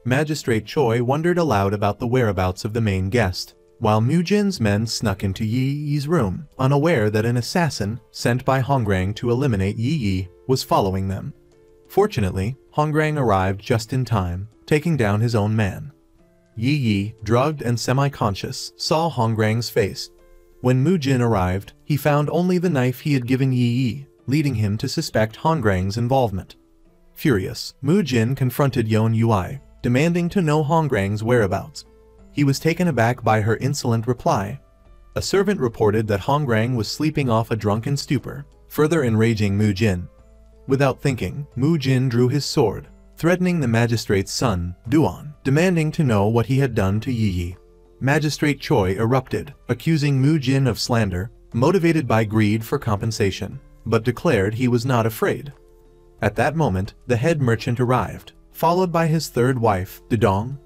Magistrate Choi wondered aloud about the whereabouts of the main guest, while Mu Jin's men snuck into Yi Yi's room, unaware that an assassin, sent by Hongrang to eliminate Yi Yi, was following them. Fortunately, Hongrang arrived just in time, taking down his own man. Yi Yi, drugged and semi-conscious, saw Hongrang's face. When Mu Jin arrived, he found only the knife he had given Yi Yi, leading him to suspect Hongrang's involvement. Furious, Mu Jin confronted Yon Yui, demanding to know Hongrang's whereabouts. He was taken aback by her insolent reply. A servant reported that Hongrang was sleeping off a drunken stupor, further enraging Mu Jin. Without thinking, Mu Jin drew his sword, threatening the magistrate's son, Duan, demanding to know what he had done to Yi Yi. Magistrate Choi erupted, accusing Mu Jin of slander, motivated by greed for compensation, but declared he was not afraid. At that moment, the head merchant arrived, followed by his third wife, Dedong.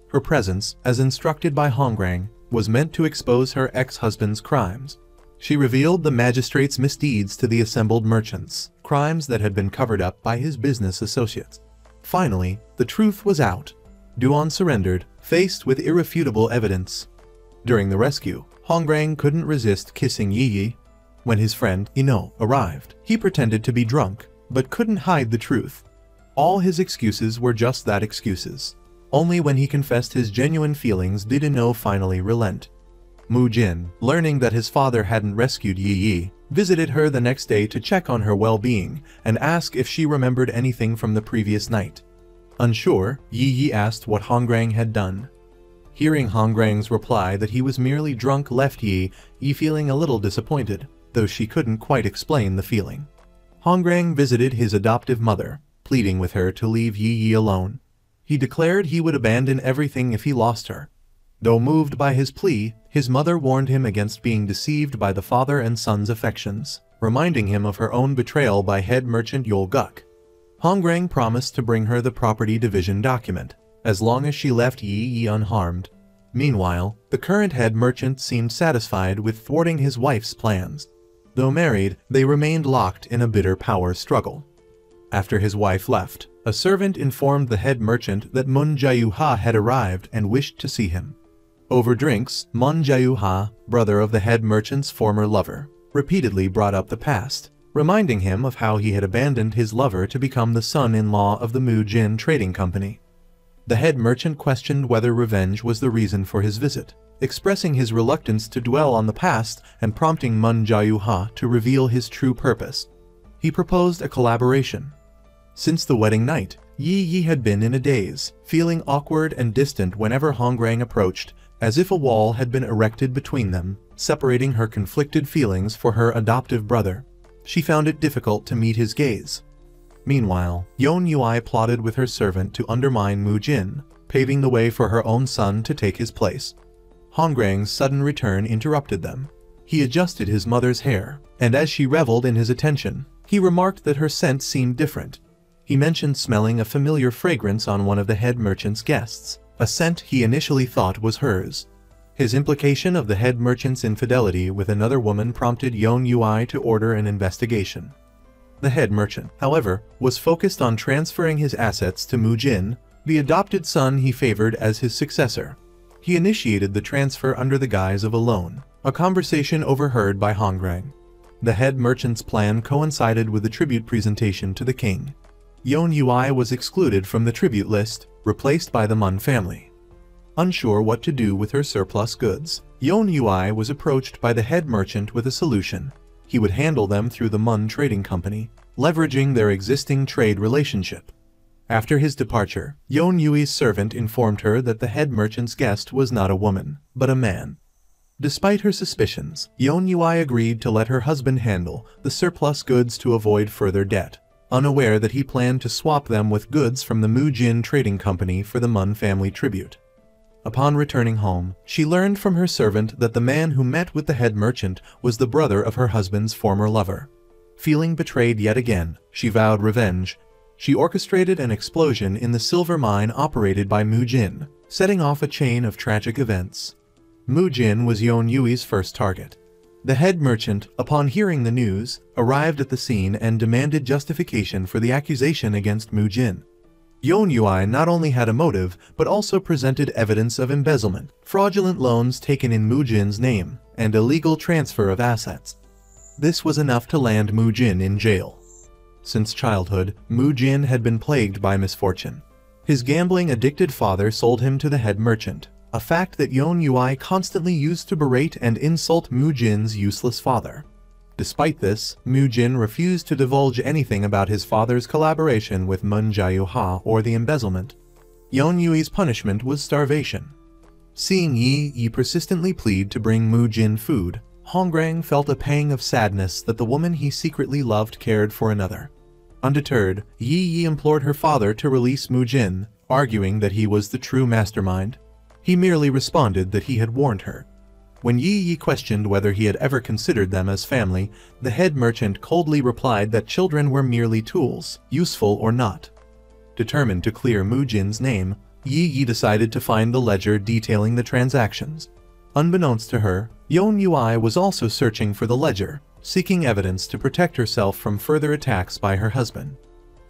Her presence, as instructed by Hongrang, was meant to expose her ex-husband's crimes. She revealed the magistrate's misdeeds to the assembled merchants, crimes that had been covered up by his business associates. Finally, the truth was out. Duan surrendered, faced with irrefutable evidence. During the rescue, Hongrang couldn't resist kissing Yi Yi. When his friend, Ino, arrived, he pretended to be drunk, but couldn't hide the truth. All his excuses were just that, excuses. Only when he confessed his genuine feelings did Ino finally relent. Mu Jin, learning that his father hadn't rescued Yi Yi, visited her the next day to check on her well-being and ask if she remembered anything from the previous night. Unsure, Yi Yi asked what Hongrang had done. Hearing Hongrang's reply that he was merely drunk left Yi Yi feeling a little disappointed, though she couldn't quite explain the feeling. Hongrang visited his adoptive mother, pleading with her to leave Yi Yi alone. He declared he would abandon everything if he lost her. Though moved by his plea, his mother warned him against being deceived by the father and son's affections, reminding him of her own betrayal by head merchant Yol Guk. Hongrang promised to bring her the property division document, as long as she left Yi Yi unharmed. Meanwhile, the current head merchant seemed satisfied with thwarting his wife's plans. Though married, they remained locked in a bitter power struggle. After his wife left, a servant informed the head merchant that Mun Jayu-ha had arrived and wished to see him. Over drinks, Mun Jayu-ha, brother of the head merchant's former lover, repeatedly brought up the past, reminding him of how he had abandoned his lover to become the son-in-law of the Mu Jin trading company. The head merchant questioned whether revenge was the reason for his visit, expressing his reluctance to dwell on the past and prompting Mun Jayu-ha to reveal his true purpose. He proposed a collaboration. Since the wedding night, Yi Yi had been in a daze, feeling awkward and distant whenever Hongrang approached, as if a wall had been erected between them, separating her conflicted feelings for her adoptive brother. She found it difficult to meet his gaze. Meanwhile, Yon Yui plotted with her servant to undermine Mu Jin, paving the way for her own son to take his place. Hongrang's sudden return interrupted them. He adjusted his mother's hair, and as she reveled in his attention, he remarked that her scent seemed different. He mentioned smelling a familiar fragrance on one of the head merchant's guests, a scent he initially thought was hers. His implication of the head merchant's infidelity with another woman prompted Yon Yui to order an investigation. The head merchant, however, was focused on transferring his assets to Mu Jin, the adopted son he favored as his successor. He initiated the transfer under the guise of a loan, a conversation overheard by Hongrang. The head merchant's plan coincided with the tribute presentation to the king. Yon Yui was excluded from the tribute list, replaced by the Mun family. Unsure what to do with her surplus goods, Yon Yui was approached by the head merchant with a solution. He would handle them through the Mun trading company, leveraging their existing trade relationship. After his departure, Yon Yui's servant informed her that the head merchant's guest was not a woman, but a man. Despite her suspicions, Yon Yui agreed to let her husband handle the surplus goods to avoid further debt, unaware that he planned to swap them with goods from the Mujin trading company for the Mun family tribute. Upon returning home, she learned from her servant that the man who met with the head merchant was the brother of her husband's former lover. Feeling betrayed yet again, she vowed revenge. She orchestrated an explosion in the silver mine operated by Mujin, setting off a chain of tragic events. Mujin was Yon Yui's first target. The head merchant, upon hearing the news, arrived at the scene and demanded justification for the accusation against Mujin. Yon Yui not only had a motive, but also presented evidence of embezzlement, fraudulent loans taken in Mujin's name, and illegal transfer of assets. This was enough to land Mujin in jail. Since childhood, Mujin had been plagued by misfortune. His gambling-addicted father sold him to the head merchant, a fact that Yon Yui constantly used to berate and insult Mujin's useless father. Despite this, Mujin refused to divulge anything about his father's collaboration with Mun Jiuha or the embezzlement. Yon Yui's punishment was starvation. Seeing Yi persistently plead to bring Mujin food, Hongrang felt a pang of sadness that the woman he secretly loved cared for another. Undeterred, Yi implored her father to release Mujin, arguing that he was the true mastermind. He merely responded that he had warned her. When Yi questioned whether he had ever considered them as family, the head merchant coldly replied that children were merely tools, useful or not. Determined to clear Mujin's name, Yi decided to find the ledger detailing the transactions. Unbeknownst to her, Yon Yui was also searching for the ledger, seeking evidence to protect herself from further attacks by her husband.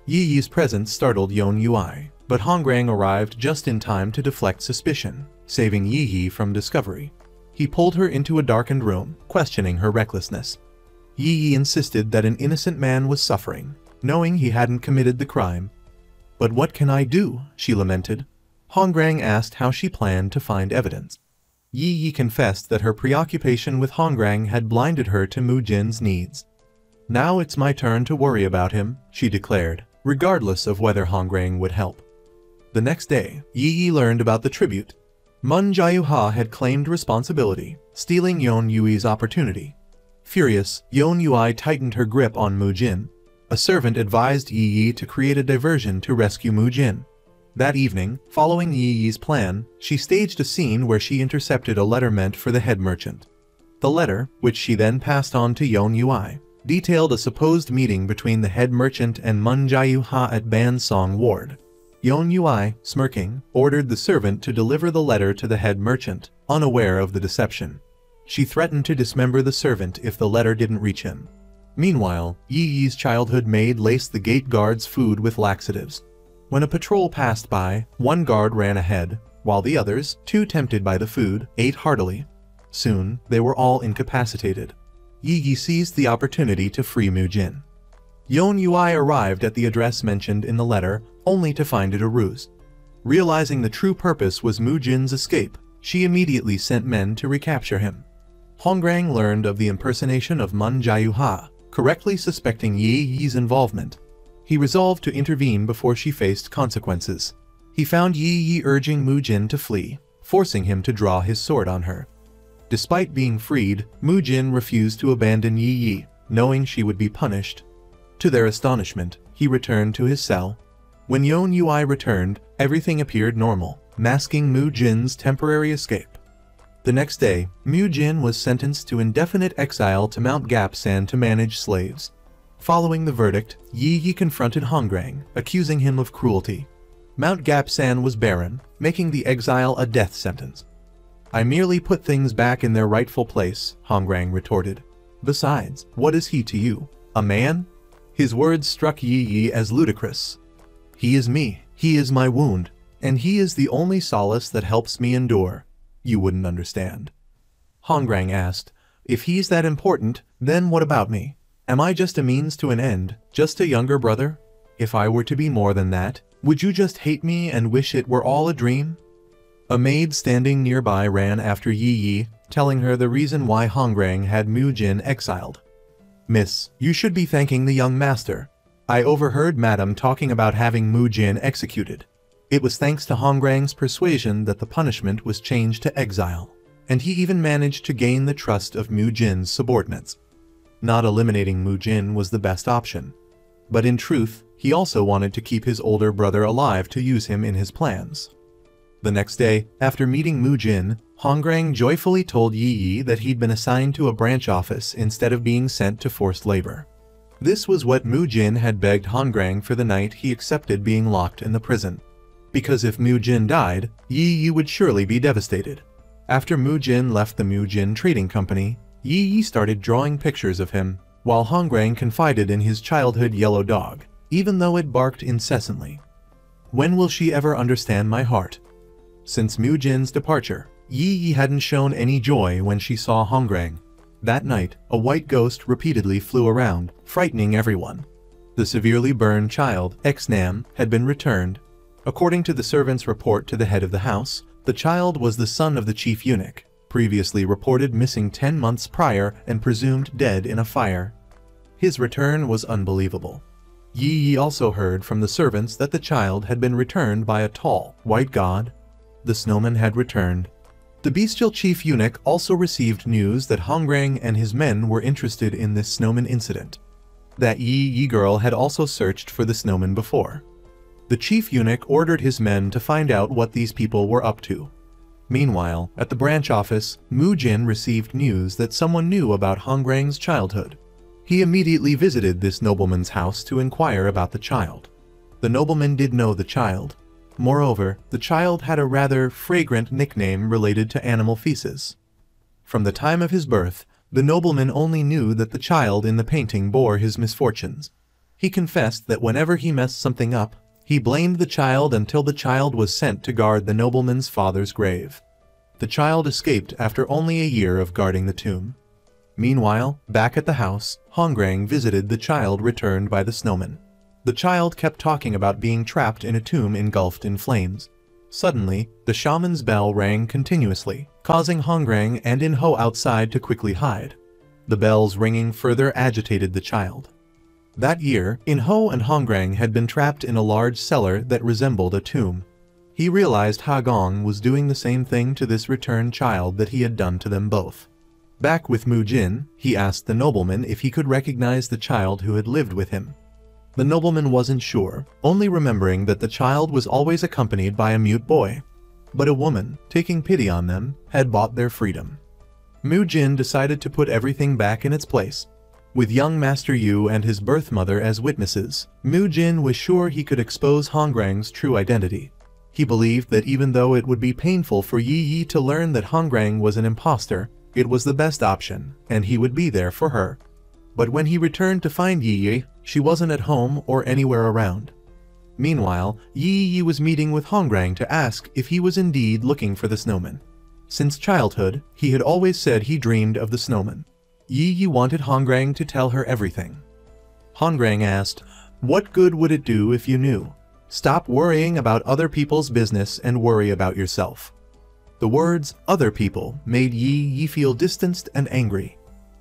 Yi's presence startled Yon Yui, but Hongrang arrived just in time to deflect suspicion, saving Yi from discovery. He pulled her into a darkened room, questioning her recklessness. Yi insisted that an innocent man was suffering, knowing he hadn't committed the crime. "But what can I do?" she lamented. Hongrang asked how she planned to find evidence. Yi confessed that her preoccupation with Hongrang had blinded her to Mujin's needs. "Now it's my turn to worry about him," she declared, regardless of whether Hongrang would help. The next day, Yi learned about the tribute. Mun Jiuha had claimed responsibility, stealing Yon Yui's opportunity. Furious, Yon Yui tightened her grip on Mujin. A servant advised Yi to create a diversion to rescue Mujin. That evening, following Yi's plan, she staged a scene where she intercepted a letter meant for the head merchant. The letter, which she then passed on to Yon Yui, detailed a supposed meeting between the head merchant and Mun Jiuha at Bansong Ward. Yon Yui, smirking, ordered the servant to deliver the letter to the head merchant, unaware of the deception. She threatened to dismember the servant if the letter didn't reach him. Meanwhile, Yi's childhood maid laced the gate guard's food with laxatives. When a patrol passed by, one guard ran ahead, while the others, too tempted by the food, ate heartily. Soon, they were all incapacitated. Yi seized the opportunity to free Mujin. Yon Yui arrived at the address mentioned in the letter, only to find it a ruse. Realizing the true purpose was Mujin's escape, she immediately sent men to recapture him. Hongrang learned of the impersonation of Mun Jiuha, correctly suspecting Yi's involvement. He resolved to intervene before she faced consequences. He found Yi urging Mujin to flee, forcing him to draw his sword on her. Despite being freed, Mujin refused to abandon Yi, knowing she would be punished. To their astonishment, he returned to his cell. When Yon Yui returned, everything appeared normal, masking Mujin's temporary escape. The next day, Mujin was sentenced to indefinite exile to Mount Gapsan to manage slaves. Following the verdict, Yi confronted Hongrang, accusing him of cruelty. Mount Gapsan was barren, making the exile a death sentence. "I merely put things back in their rightful place," Hongrang retorted. "Besides, what is he to you? A man?" His words struck Yi as ludicrous. "He is me, he is my wound, and he is the only solace that helps me endure. You wouldn't understand." Hongrang asked, "If he's that important, then what about me? Am I just a means to an end, just a younger brother? If I were to be more than that, would you just hate me and wish it were all a dream?" A maid standing nearby ran after Yi, telling her the reason why Hongrang had Mujin exiled. "Miss, you should be thanking the young master. I overheard Madam talking about having Mujin executed. It was thanks to Hongrang's persuasion that the punishment was changed to exile." and he even managed to gain the trust of Mu Jin's subordinates. Not eliminating Mu Jin was the best option. But in truth, he also wanted to keep his older brother alive to use him in his plans. The next day, after meeting Mu Jin, Hongrang joyfully told Yi Yi that he'd been assigned to a branch office instead of being sent to forced labor. This was what Mu Jin had begged Hongrang for the night he accepted being locked in the prison. Because if Mu Jin died, Yi Yi would surely be devastated. After Mu Jin left the Mu Jin Trading Company, Yi Yi started drawing pictures of him, while Hongrang confided in his childhood yellow dog, even though it barked incessantly. When will she ever understand my heart? Since Mu Jin's departure, Yi Yi hadn't shown any joy when she saw Hongrang. That night, a white ghost repeatedly flew around, frightening everyone. The severely burned child, X-Nam, had been returned. According to the servant's report to the head of the house, the child was the son of the chief eunuch, previously reported missing 10 months prior and presumed dead in a fire. His return was unbelievable. Yi Yi also heard from the servants that the child had been returned by a tall, white god. The snowman had returned. The bestial chief eunuch also received news that Hongrang and his men were interested in this snowman incident. That Yi Yi girl had also searched for the snowman before. The chief eunuch ordered his men to find out what these people were up to. Meanwhile, at the branch office, Mu Jin received news that someone knew about Hongrang's childhood. He immediately visited this nobleman's house to inquire about the child. The nobleman did know the child. Moreover, the child had a rather fragrant nickname related to animal feces. From the time of his birth, the nobleman only knew that the child in the painting bore his misfortunes. He confessed that whenever he messed something up, he blamed the child until the child was sent to guard the nobleman's father's grave. The child escaped after only a year of guarding the tomb. Meanwhile, back at the house, Hongrang visited the child returned by the snowman. The child kept talking about being trapped in a tomb engulfed in flames. Suddenly, the shaman's bell rang continuously, causing Hongrang and In-ho outside to quickly hide. The bell's ringing further agitated the child. That year, In-ho and Hongrang had been trapped in a large cellar that resembled a tomb. He realized Ha Gong was doing the same thing to this returned child that he had done to them both. Back with Mu Jin, he asked the nobleman if he could recognize the child who had lived with him. The nobleman wasn't sure, only remembering that the child was always accompanied by a mute boy. But a woman, taking pity on them, had bought their freedom. Mu Jin decided to put everything back in its place. With young Master Yu and his birth mother as witnesses, Mu Jin was sure he could expose Hongrang's true identity. He believed that even though it would be painful for Yi Yi to learn that Hongrang was an imposter, it was the best option, and he would be there for her. But when he returned to find Yi Yi, she wasn't at home or anywhere around. Meanwhile, Yi Yi was meeting with Hongrang to ask if he was indeed looking for the snowman. Since childhood, he had always said he dreamed of the snowman. Yi Yi wanted Hongrang to tell her everything. Hongrang asked, "What good would it do if you knew? Stop worrying about other people's business and worry about yourself." The words, "other people," made Yi Yi feel distanced and angry.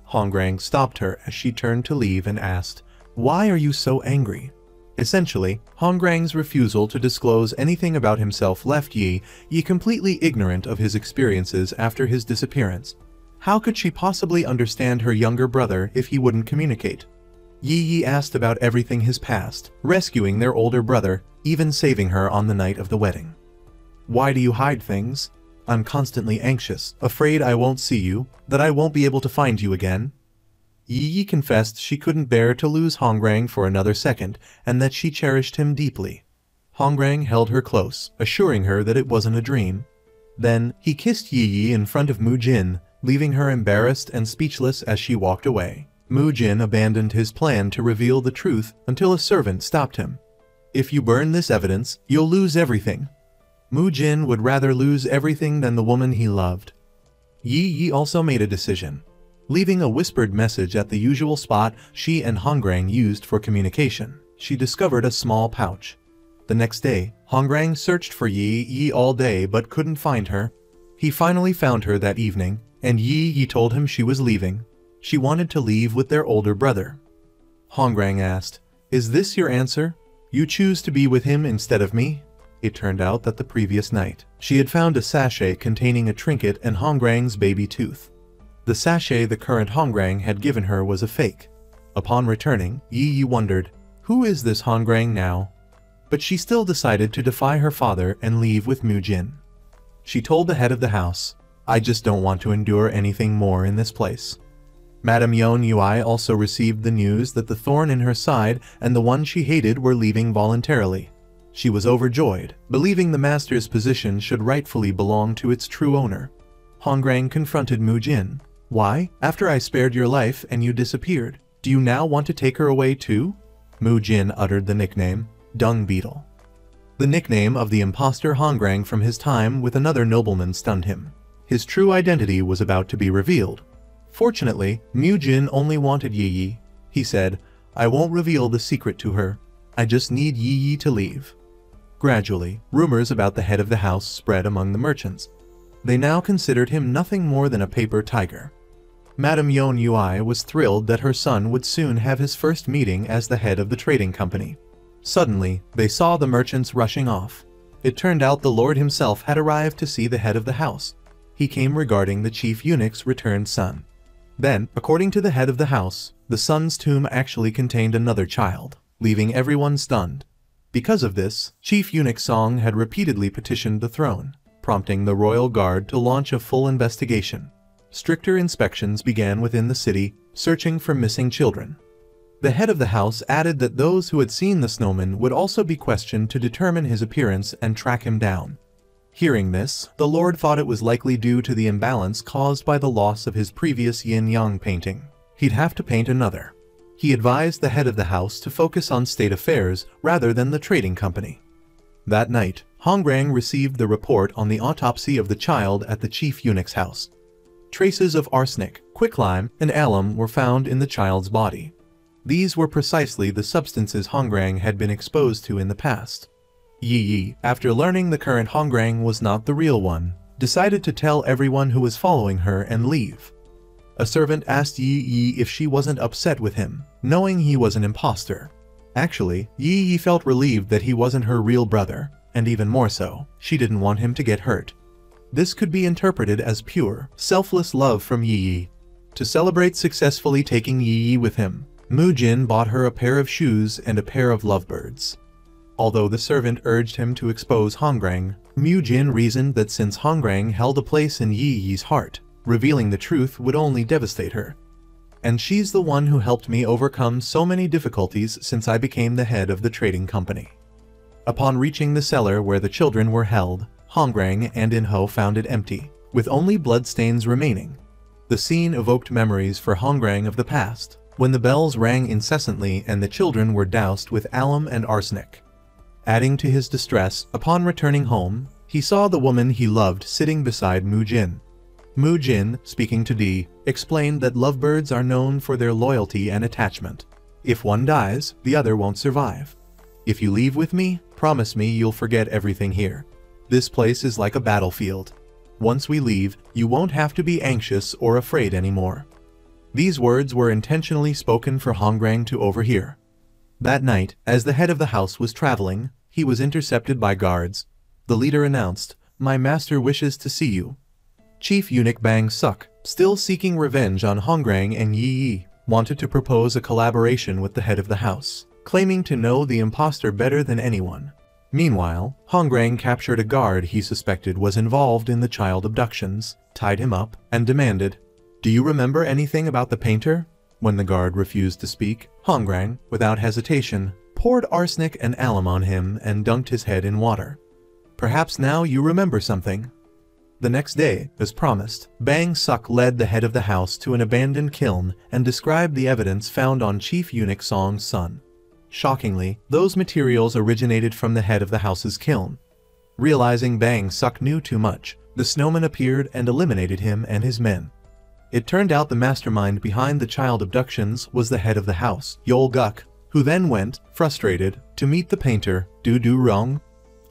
Hongrang stopped her as she turned to leave and asked, "Why are you so angry?" Essentially, Hongrang's refusal to disclose anything about himself left Yi Yi completely ignorant of his experiences after his disappearance. How could she possibly understand her younger brother if he wouldn't communicate? Yi Yi asked about everything his past, rescuing their older brother, even saving her on the night of the wedding. "Why do you hide things?" "I'm constantly anxious, afraid I won't see you, that I won't be able to find you again." Yi Yi confessed she couldn't bear to lose Hongrang for another second, and that she cherished him deeply. Hongrang held her close, assuring her that it wasn't a dream. Then, he kissed Yi Yi in front of Mu Jin, leaving her embarrassed and speechless as she walked away. Mu Jin abandoned his plan to reveal the truth until a servant stopped him. "If you burn this evidence, you'll lose everything." Mu Jin would rather lose everything than the woman he loved. Yi Yi also made a decision. Leaving a whispered message at the usual spot she and Hongrang used for communication, she discovered a small pouch. The next day, Hongrang searched for Yi Yi all day but couldn't find her. He finally found her that evening, and Yi Yi told him she was leaving. She wanted to leave with their older brother. Hongrang asked, "Is this your answer? You choose to be with him instead of me?" It turned out that the previous night, she had found a sachet containing a trinket and Hongrang's baby tooth. The sachet the current Hongrang had given her was a fake. Upon returning, Yi wondered, who is this Hongrang now? But she still decided to defy her father and leave with Mujin. She told the head of the house, I just don't want to endure anything more in this place. Madame Yon Yui also received the news that the thorn in her side and the one she hated were leaving voluntarily. She was overjoyed, believing the master's position should rightfully belong to its true owner. Hongrang confronted Mujin. Why, after I spared your life and you disappeared, do you now want to take her away too? Mujin uttered the nickname, Dung Beetle. The nickname of the imposter Hongrang from his time with another nobleman stunned him. His true identity was about to be revealed. Fortunately, Mujin only wanted Yi. He said, I won't reveal the secret to her. I just need Yi to leave. Gradually, rumors about the head of the house spread among the merchants. They now considered him nothing more than a paper tiger. Madame Yon Yui was thrilled that her son would soon have his first meeting as the head of the trading company. Suddenly, they saw the merchants rushing off. It turned out the lord himself had arrived to see the head of the house. He came regarding the chief eunuch's returned son. Then, according to the head of the house, the son's tomb actually contained another child, leaving everyone stunned. Because of this, Chief Eunuch Song had repeatedly petitioned the throne, prompting the royal guard to launch a full investigation. Stricter inspections began within the city, searching for missing children. The head of the house added that those who had seen the snowman would also be questioned to determine his appearance and track him down. Hearing this, the lord thought it was likely due to the imbalance caused by the loss of his previous yin-yang painting. He'd have to paint another. He advised the head of the house to focus on state affairs rather than the trading company. That night, Hongrang received the report on the autopsy of the child at the chief eunuch's house. Traces of arsenic, quicklime, and alum were found in the child's body. These were precisely the substances Hongrang had been exposed to in the past. Yi, after learning the current Hongrang was not the real one, decided to tell everyone who was following her and leave. A servant asked Yi if she wasn't upset with him, knowing he was an imposter. Actually, Yi felt relieved that he wasn't her real brother, and even more so, she didn't want him to get hurt. This could be interpreted as pure, selfless love from Yi. To celebrate successfully taking Yi with him, Mujin bought her a pair of shoes and a pair of lovebirds. Although the servant urged him to expose Hongrang, Mujin reasoned that since Hongrang held a place in Yi's heart, revealing the truth would only devastate her. And she's the one who helped me overcome so many difficulties since I became the head of the trading company. Upon reaching the cellar where the children were held, Hongrang and Inho found it empty, with only bloodstains remaining. The scene evoked memories for Hongrang of the past, when the bells rang incessantly and the children were doused with alum and arsenic. Adding to his distress, upon returning home, he saw the woman he loved sitting beside Mujin. Mujin, speaking to Di, explained that lovebirds are known for their loyalty and attachment. If one dies, the other won't survive. If you leave with me, promise me you'll forget everything here. This place is like a battlefield. Once we leave, you won't have to be anxious or afraid anymore. These words were intentionally spoken for Hongrang to overhear. That night, as the head of the house was traveling, he was intercepted by guards. The leader announced, "My master wishes to see you." Chief Eunuch Bang Suk, still seeking revenge on Hongrang and Yi, wanted to propose a collaboration with the head of the house, claiming to know the imposter better than anyone. Meanwhile, Hongrang captured a guard he suspected was involved in the child abductions, tied him up, and demanded, "Do you remember anything about the painter?" When the guard refused to speak, Hongrang, without hesitation, poured arsenic and alum on him and dunked his head in water. "Perhaps now you remember something." The next day, as promised, Bang Suk led the head of the house to an abandoned kiln and described the evidence found on Chief Eunuch Song's son. Shockingly, those materials originated from the head of the house's kiln. Realizing Bang Suk knew too much, the snowman appeared and eliminated him and his men. It turned out the mastermind behind the child abductions was the head of the house, Yol Guk, who then went, frustrated, to meet the painter, Du Rong.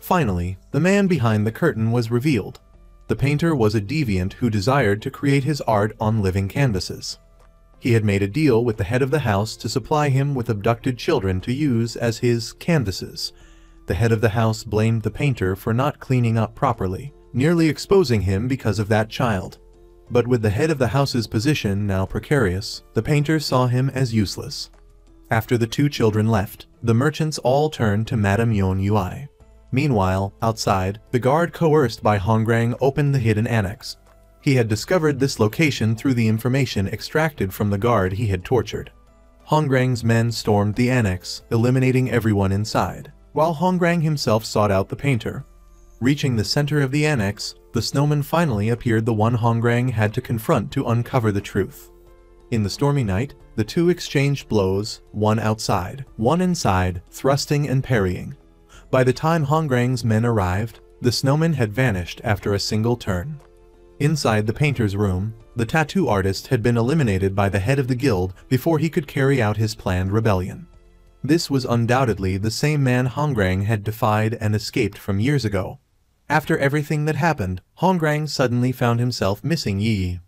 Finally, the man behind the curtain was revealed. The painter was a deviant who desired to create his art on living canvases. He had made a deal with the head of the house to supply him with abducted children to use as his canvases. The head of the house blamed the painter for not cleaning up properly, nearly exposing him because of that child. But with the head of the house's position now precarious, the painter saw him as useless. After the two children left, the merchants all turned to Madame Yon Yui. Meanwhile, outside, the guard coerced by Hongrang opened the hidden annex. He had discovered this location through the information extracted from the guard he had tortured. Hongrang's men stormed the annex, eliminating everyone inside, while Hongrang himself sought out the painter. Reaching the center of the annex, the snowman finally appeared, the one Hongrang had to confront to uncover the truth. In the stormy night, the two exchanged blows, one outside, one inside, thrusting and parrying. By the time Hongrang's men arrived, the snowman had vanished after a single turn. Inside the painter's room, the tattoo artist had been eliminated by the head of the guild before he could carry out his planned rebellion. This was undoubtedly the same man Hongrang had defied and escaped from years ago. After everything that happened, Hongrang suddenly found himself missing Yi.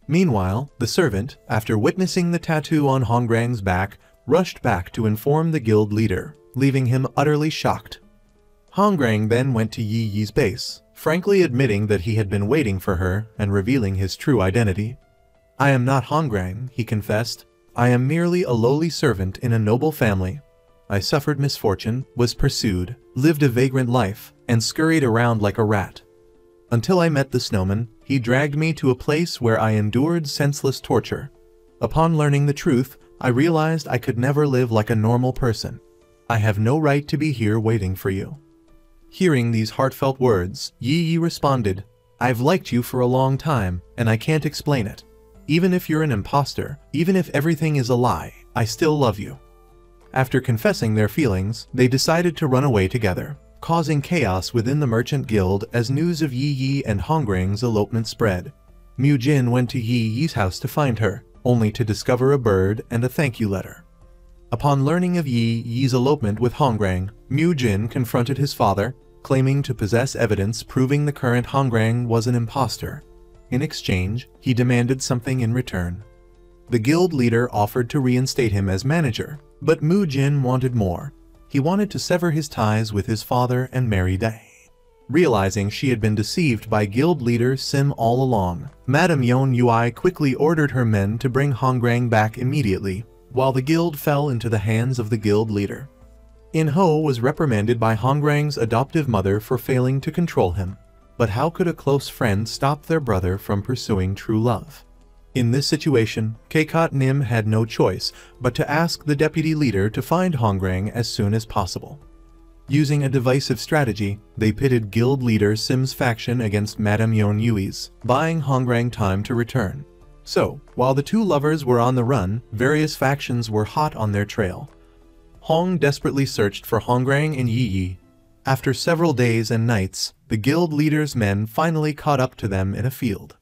Meanwhile, the servant, after witnessing the tattoo on Hongrang's back, rushed back to inform the guild leader, leaving him utterly shocked. Hongrang then went to Yi's base, frankly admitting that he had been waiting for her and revealing his true identity. "I am not Hongrang," he confessed. "I am merely a lowly servant in a noble family. I suffered misfortune, was pursued, lived a vagrant life, and scurried around like a rat. Until I met the snowman, he dragged me to a place where I endured senseless torture. Upon learning the truth, I realized I could never live like a normal person. I have no right to be here waiting for you." Hearing these heartfelt words, Yi responded, "I've liked you for a long time, and I can't explain it. Even if you're an imposter, even if everything is a lie, I still love you." After confessing their feelings, they decided to run away together, causing chaos within the merchant guild as news of Yi and Hongrang's elopement spread. Mu Jin went to Yi's house to find her, only to discover a bird and a thank you letter. Upon learning of Yi's elopement with Hongrang, Mu Jin confronted his father, claiming to possess evidence proving the current Hongrang was an imposter. In exchange, he demanded something in return. The guild leader offered to reinstate him as manager, but Mu Jin wanted more. He wanted to sever his ties with his father and marry Dai. Realizing she had been deceived by guild leader Sim all along, Madame Yon Yui quickly ordered her men to bring Hongrang back immediately, while the guild fell into the hands of the guild leader. In Ho was reprimanded by Hongrang's adoptive mother for failing to control him. But how could a close friend stop their brother from pursuing true love? In this situation, Keikot Nim had no choice but to ask the deputy leader to find Hongrang as soon as possible. Using a divisive strategy, they pitted guild leader Sim's faction against Madame Yon Yui's, buying Hongrang time to return. So, while the two lovers were on the run, various factions were hot on their trail. Hong desperately searched for Hongrang and Yi. After several days and nights, the guild leader's men finally caught up to them in a field.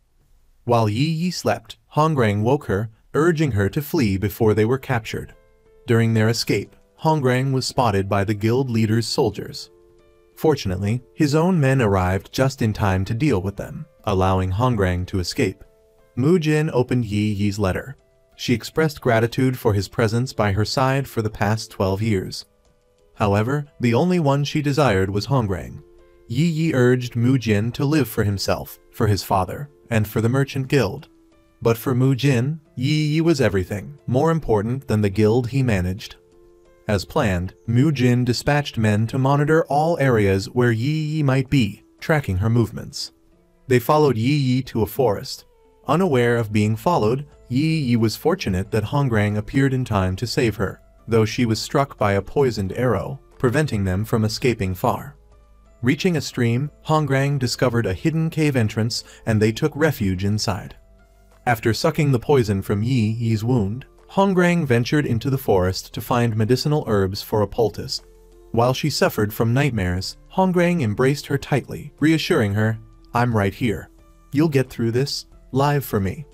While Yi slept, Hongrang woke her, urging her to flee before they were captured. During their escape, Hongrang was spotted by the guild leader's soldiers. Fortunately, his own men arrived just in time to deal with them, allowing Hongrang to escape. Mu Jin opened Yi's letter. She expressed gratitude for his presence by her side for the past 12 years. However, the only one she desired was Hongrang. Yi urged Mu Jin to live for himself, for his father, and for the merchant guild. But for Mu Jin, Yi was everything, more important than the guild he managed. As planned, Mu Jin dispatched men to monitor all areas where Yi might be, tracking her movements. They followed Yi to a forest. Unaware of being followed, Yi was fortunate that Hongrang appeared in time to save her, though she was struck by a poisoned arrow, preventing them from escaping far. Reaching a stream, Hongrang discovered a hidden cave entrance and they took refuge inside. After sucking the poison from Yi's wound, Hongrang ventured into the forest to find medicinal herbs for a poultice. While she suffered from nightmares, Hongrang embraced her tightly, reassuring her, "I'm right here. You'll get through this. Live for me."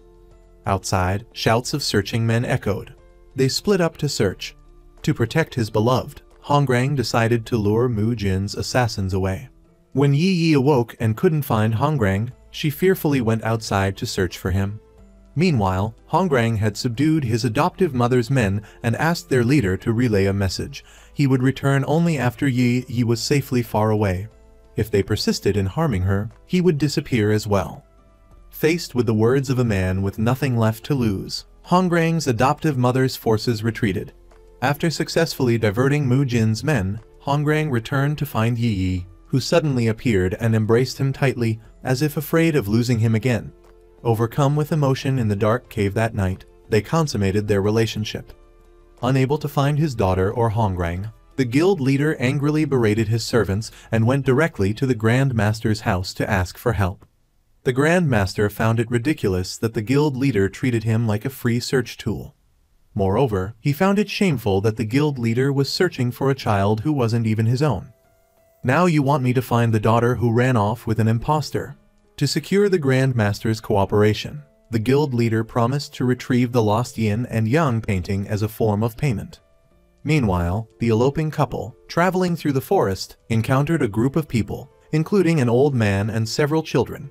Outside, shouts of searching men echoed. They split up to search. To protect his beloved, Hongrang decided to lure Mu Jin's assassins away. When Yi awoke and couldn't find Hongrang, she fearfully went outside to search for him. Meanwhile, Hongrang had subdued his adoptive mother's men and asked their leader to relay a message. He would return only after Yi was safely far away. If they persisted in harming her, he would disappear as well. Faced with the words of a man with nothing left to lose, Hongrang's adoptive mother's forces retreated. After successfully diverting Mu Jin's men, Hongrang returned to find Yi, who suddenly appeared and embraced him tightly, as if afraid of losing him again. Overcome with emotion in the dark cave that night, they consummated their relationship. Unable to find his daughter or Hongrang, the guild leader angrily berated his servants and went directly to the Grand Master's house to ask for help. The Grand Master found it ridiculous that the guild leader treated him like a free search tool. Moreover, he found it shameful that the guild leader was searching for a child who wasn't even his own. "Now you want me to find the daughter who ran off with an impostor." To secure the Grand Master's cooperation, the guild leader promised to retrieve the lost yin and yang painting as a form of payment. Meanwhile, the eloping couple, traveling through the forest, encountered a group of people, including an old man and several children.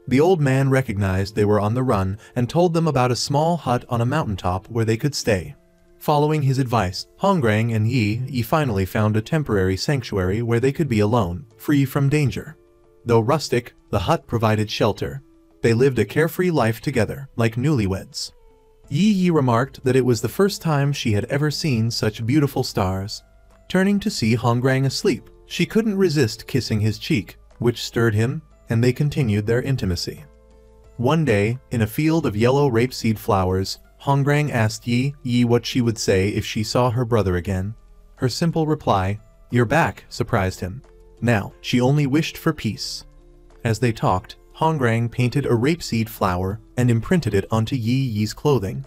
The old man recognized they were on the run and told them about a small hut on a mountaintop where they could stay. Following his advice, Hongrang and Yi finally found a temporary sanctuary where they could be alone, free from danger. Though rustic, the hut provided shelter. They lived a carefree life together, like newlyweds. Yi remarked that it was the first time she had ever seen such beautiful stars. Turning to see Hongrang asleep, she couldn't resist kissing his cheek, which stirred him, and they continued their intimacy. One day, in a field of yellow rapeseed flowers, Hongrang asked Yi what she would say if she saw her brother again. Her simple reply, "You're back," surprised him. Now, she only wished for peace. As they talked, Hongrang painted a rapeseed flower and imprinted it onto Yi's clothing.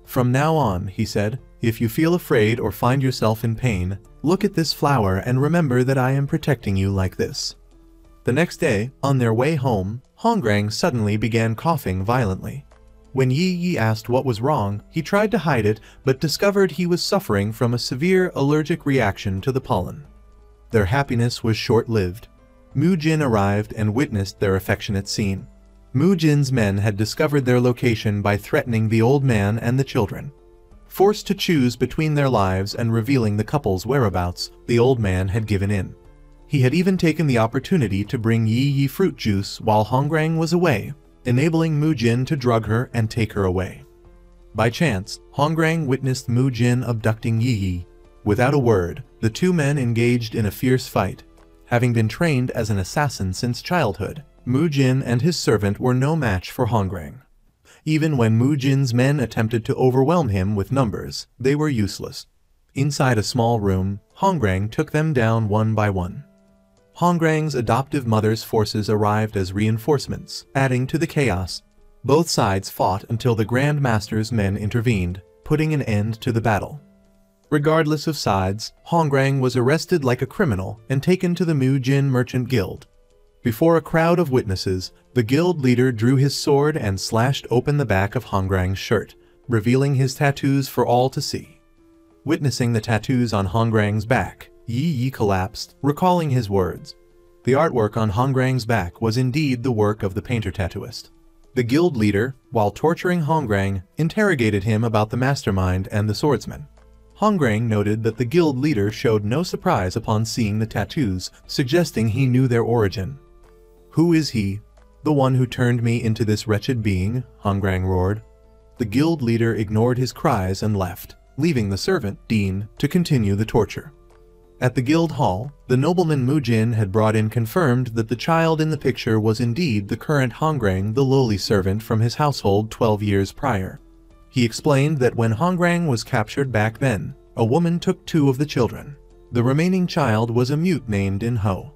"From now on," he said, "if you feel afraid or find yourself in pain, look at this flower and remember that I am protecting you like this." The next day, on their way home, Hongrang suddenly began coughing violently. When Yi asked what was wrong, he tried to hide it but discovered he was suffering from a severe allergic reaction to the pollen. Their happiness was short-lived. Mu Jin arrived and witnessed their affectionate scene. Mu Jin's men had discovered their location by threatening the old man and the children. Forced to choose between their lives and revealing the couple's whereabouts, the old man had given in. He had even taken the opportunity to bring Yi fruit juice while Hongrang was away, enabling Mu Jin to drug her and take her away. By chance, Hongrang witnessed Mu Jin abducting Yi. Without a word, the two men engaged in a fierce fight. Having been trained as an assassin since childhood, Mu Jin and his servant were no match for Hongrang. Even when Mu Jin's men attempted to overwhelm him with numbers, they were useless. Inside a small room, Hongrang took them down one by one. Hongrang's adoptive mother's forces arrived as reinforcements, adding to the chaos. Both sides fought until the Grand Master's men intervened, putting an end to the battle. Regardless of sides, Hongrang was arrested like a criminal and taken to the Mu Jin Merchant Guild. Before a crowd of witnesses, the guild leader drew his sword and slashed open the back of Hongrang's shirt, revealing his tattoos for all to see. Witnessing the tattoos on Hongrang's back, Yi collapsed, recalling his words. The artwork on Hongrang's back was indeed the work of the painter-tattooist. The guild leader, while torturing Hongrang, interrogated him about the mastermind and the swordsman. Hongrang noted that the guild leader showed no surprise upon seeing the tattoos, suggesting he knew their origin. "Who is he? The one who turned me into this wretched being?" Hongrang roared. The guild leader ignored his cries and left, leaving the servant, Dean, to continue the torture. At the guild hall, the nobleman Mu Jin had brought in confirmed that the child in the picture was indeed the current Hongrang, the lowly servant from his household 12 years prior. He explained that when Hongrang was captured back then, a woman took 2 of the children. The remaining child was a mute named In Ho.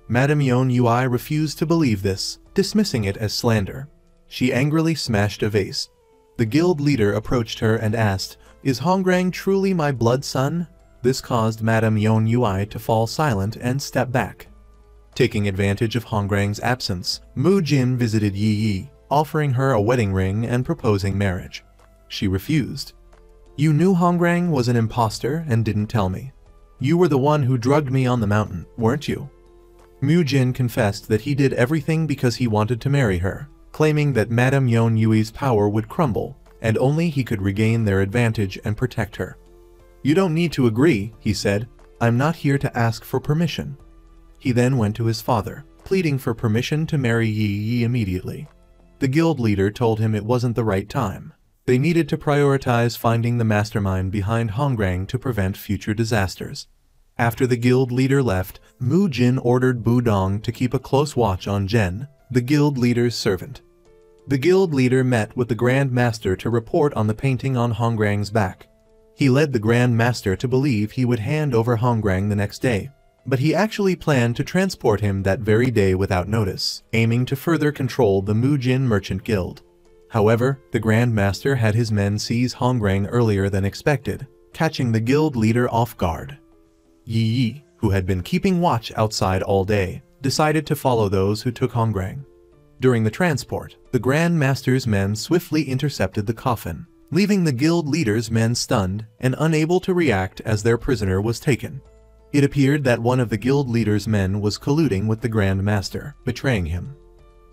Madame Yon Ui refused to believe this, dismissing it as slander. She angrily smashed a vase. The guild leader approached her and asked, "Is Hongrang truly my blood son?" This caused Madame Yon Ui to fall silent and step back. Taking advantage of Hongrang's absence, Mu Jin visited Yi, offering her a wedding ring and proposing marriage. She refused. "You knew Hongrang was an impostor and didn't tell me. You were the one who drugged me on the mountain, weren't you?" Mu Jin confessed that he did everything because he wanted to marry her, claiming that Madame Yon Yui's power would crumble, and only he could regain their advantage and protect her. "You don't need to agree," he said. "I'm not here to ask for permission." He then went to his father, pleading for permission to marry Yi Yi immediately. The guild leader told him it wasn't the right time. They needed to prioritize finding the mastermind behind Hongrang to prevent future disasters. After the guild leader left, Mu Jin ordered Bu Dong to keep a close watch on Zhen, the guild leader's servant. The guild leader met with the Grand Master to report on the painting on Hongrang's back. He led the Grand Master to believe he would hand over Hongrang the next day, but he actually planned to transport him that very day without notice, aiming to further control the Mu Jin Merchant Guild. However, the Grand Master had his men seize Hongrang earlier than expected, catching the guild leader off guard. Yi Yi, who had been keeping watch outside all day, decided to follow those who took Hongrang. During the transport, the Grand Master's men swiftly intercepted the coffin, leaving the guild leader's men stunned and unable to react as their prisoner was taken. It appeared that one of the guild leader's men was colluding with the Grand Master, betraying him.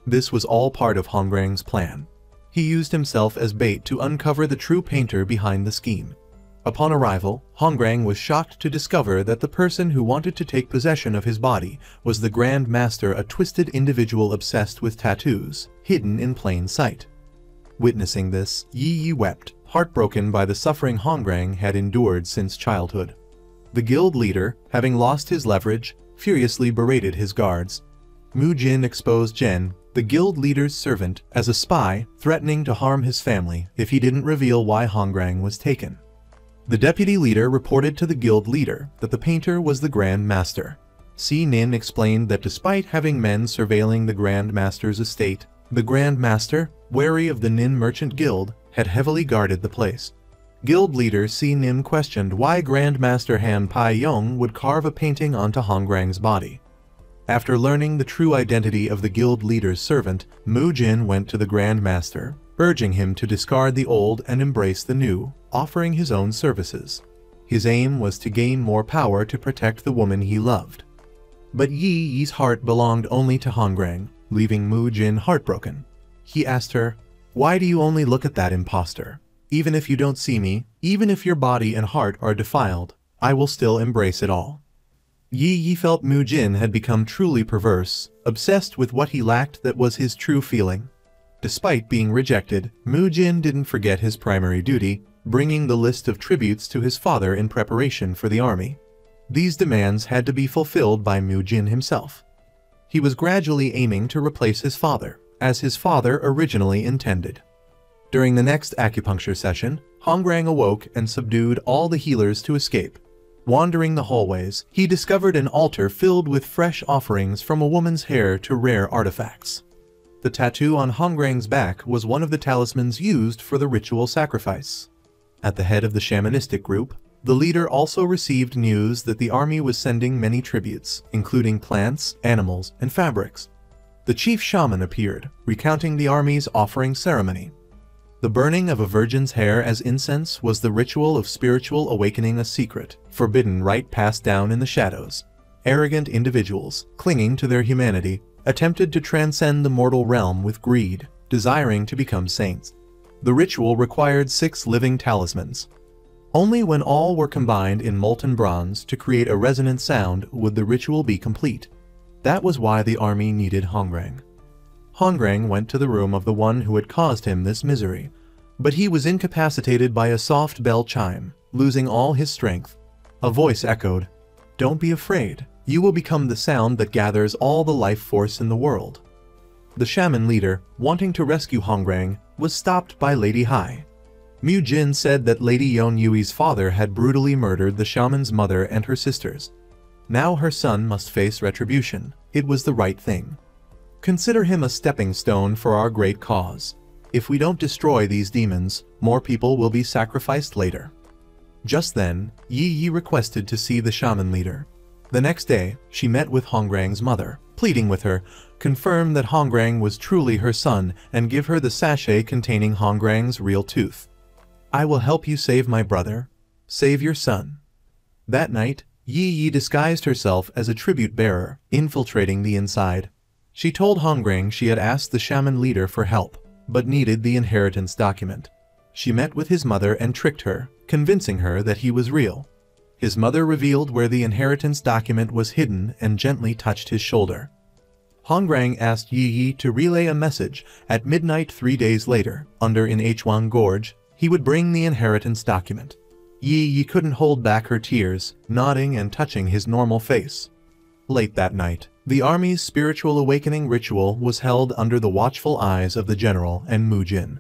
This was all part of Hongrang's plan. He used himself as bait to uncover the true painter behind the scheme. Upon arrival, Hongrang was shocked to discover that the person who wanted to take possession of his body was the Grand Master, a twisted individual obsessed with tattoos, hidden in plain sight. Witnessing this, Yi Yi wept, heartbroken by the suffering Hongrang had endured since childhood. The guild leader, having lost his leverage, furiously berated his guards. Mu Jin exposed Zhen, the guild leader's servant, as a spy, threatening to harm his family if he didn't reveal why Hongrang was taken. The deputy leader reported to the guild leader that the painter was the Grand Master. Si Nin explained that despite having men surveilling the Grand Master's estate, the Grand Master, wary of the Nin Merchant Guild, had heavily guarded the place. Guild leader Si Nin questioned why Grand Master Han Pai Yong would carve a painting onto Hongrang's body. After learning the true identity of the guild leader's servant, Mu Jin went to the Grand Master, urging him to discard the old and embrace the new, offering his own services. His aim was to gain more power to protect the woman he loved. But Yi Yi's heart belonged only to Hongrang, leaving Mu Jin heartbroken. He asked her, "Why do you only look at that impostor? Even if you don't see me, even if your body and heart are defiled, I will still embrace it all." Yi Yi felt Mu Jin had become truly perverse, obsessed with what he lacked that was his true feeling. Despite being rejected, Mu Jin didn't forget his primary duty, bringing the list of tributes to his father in preparation for the army. These demands had to be fulfilled by Mu Jin himself. He was gradually aiming to replace his father, as his father originally intended. During the next acupuncture session, Hongrang awoke and subdued all the healers to escape. Wandering the hallways, he discovered an altar filled with fresh offerings from a woman's hair to rare artifacts. The tattoo on Hongrang's back was one of the talismans used for the ritual sacrifice. At the head of the shamanistic group, the leader also received news that the army was sending many tributes, including plants, animals, and fabrics. The chief shaman appeared, recounting the army's offering ceremony. The burning of a virgin's hair as incense was the ritual of spiritual awakening, a secret, forbidden rite passed down in the shadows. Arrogant individuals, clinging to their humanity, attempted to transcend the mortal realm with greed, desiring to become saints. The ritual required 6 living talismans. Only when all were combined in molten bronze to create a resonant sound would the ritual be complete. That was why the army needed Hongrang. Hongrang went to the room of the one who had caused him this misery, but he was incapacitated by a soft bell chime, losing all his strength. A voice echoed, "Don't be afraid, you will become the sound that gathers all the life force in the world." The shaman leader, wanting to rescue Hongrang, was stopped by Lady Hai. Mu Jin said that Lady Yon Yui's father had brutally murdered the shaman's mother and her sisters. Now her son must face retribution. It was the right thing. "Consider him a stepping stone for our great cause. If we don't destroy these demons, more people will be sacrificed later." Just then, Yi Yi requested to see the shaman leader. The next day, she met with Hongrang's mother, pleading with her, confirm that Hongrang was truly her son and give her the sachet containing Hongrang's real tooth. "I will help you save my brother. Save your son." That night, Yi Yi disguised herself as a tribute bearer, infiltrating the inside. She told Hongrang she had asked the shaman leader for help, but needed the inheritance document. She met with his mother and tricked her, convincing her that he was real. His mother revealed where the inheritance document was hidden and gently touched his shoulder. Hongrang asked Yi Yi to relay a message at midnight 3 days later, under in Huang Gorge. He would bring the inheritance document. Yi Yi couldn't hold back her tears, nodding and touching his normal face. Late that night, the army's spiritual awakening ritual was held under the watchful eyes of the general and Mu Jin.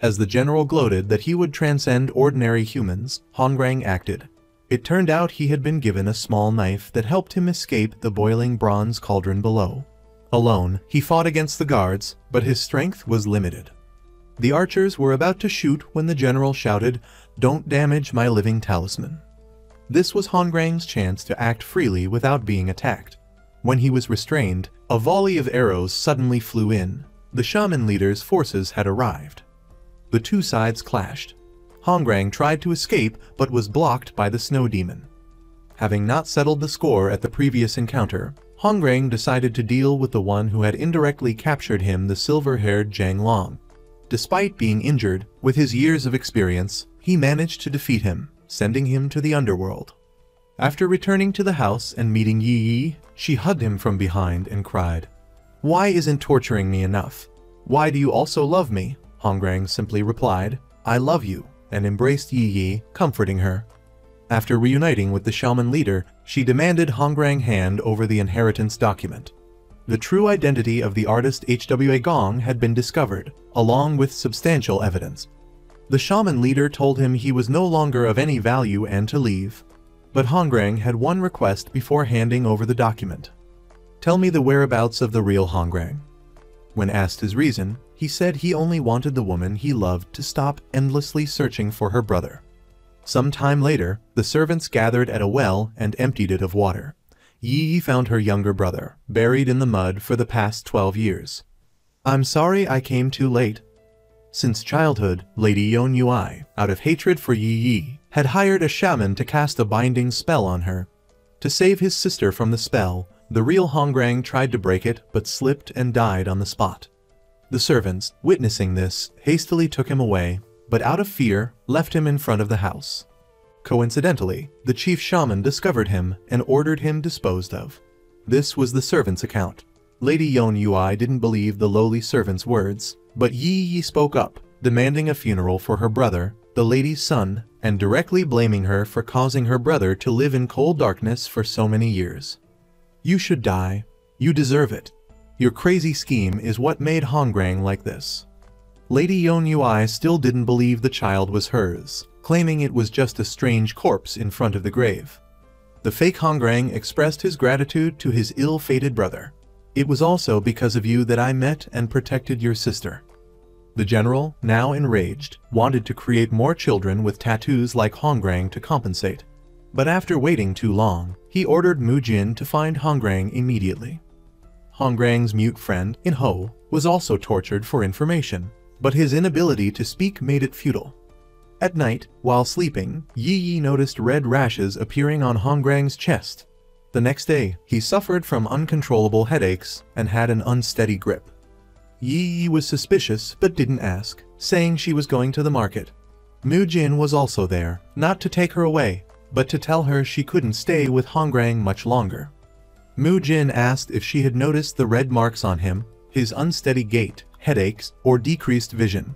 As the general gloated that he would transcend ordinary humans, Hongrang acted. It turned out he had been given a small knife that helped him escape the boiling bronze cauldron below. Alone, he fought against the guards, but his strength was limited. The archers were about to shoot when the general shouted, "Don't damage my living talisman." This was Hongrang's chance to act freely without being attacked. When he was restrained, a volley of arrows suddenly flew in. The shaman leader's forces had arrived. The two sides clashed. Hongrang tried to escape but was blocked by the snow demon. Having not settled the score at the previous encounter, Hongrang decided to deal with the one who had indirectly captured him, the silver-haired Zhang Long. Despite being injured, with his years of experience, he managed to defeat him, sending him to the underworld. After returning to the house and meeting Yi Yi, she hugged him from behind and cried, "Why isn't torturing me enough? Why do you also love me?" Hongrang simply replied, "I love you," and embraced Yi Yi, comforting her. After reuniting with the shaman leader, she demanded Hongrang hand over the inheritance document. The true identity of the artist Hwa Gong had been discovered, along with substantial evidence. The shaman leader told him he was no longer of any value and to leave. But Hongrang had one request before handing over the document. "Tell me the whereabouts of the real Hongrang." When asked his reason, he said he only wanted the woman he loved to stop endlessly searching for her brother. Some time later, the servants gathered at a well and emptied it of water. Yi Yi found her younger brother, buried in the mud for the past 12 years. "I'm sorry I came too late." Since childhood, Lady Yon Yui, out of hatred for Yi Yi, had hired a shaman to cast a binding spell on her. To save his sister from the spell, the real Hongrang tried to break it but slipped and died on the spot. The servants, witnessing this, hastily took him away, but out of fear, left him in front of the house. Coincidentally, the chief shaman discovered him and ordered him disposed of. This was the servant's account. Lady Yon Yui didn't believe the lowly servant's words, but Yi Yi spoke up, demanding a funeral for her brother, the lady's son, and directly blaming her for causing her brother to live in cold darkness for so many years. "You should die. You deserve it. Your crazy scheme is what made Hongrang like this." Lady Yon Yui still didn't believe the child was hers, claiming it was just a strange corpse in front of the grave. The fake Hongrang expressed his gratitude to his ill-fated brother. "It was also because of you that I met and protected your sister." The general, now enraged, wanted to create more children with tattoos like Hongrang to compensate. But after waiting too long, he ordered Mu Jin to find Hongrang immediately. Hongrang's mute friend, In Ho, was also tortured for information, but his inability to speak made it futile. At night, while sleeping, Yi Yi noticed red rashes appearing on Hongrang's chest. The next day, he suffered from uncontrollable headaches and had an unsteady grip. Yi Yi was suspicious but didn't ask, saying she was going to the market. Mu Jin was also there, not to take her away, but to tell her she couldn't stay with Hongrang much longer. Mu Jin asked if she had noticed the red marks on him, his unsteady gait, headaches, or decreased vision.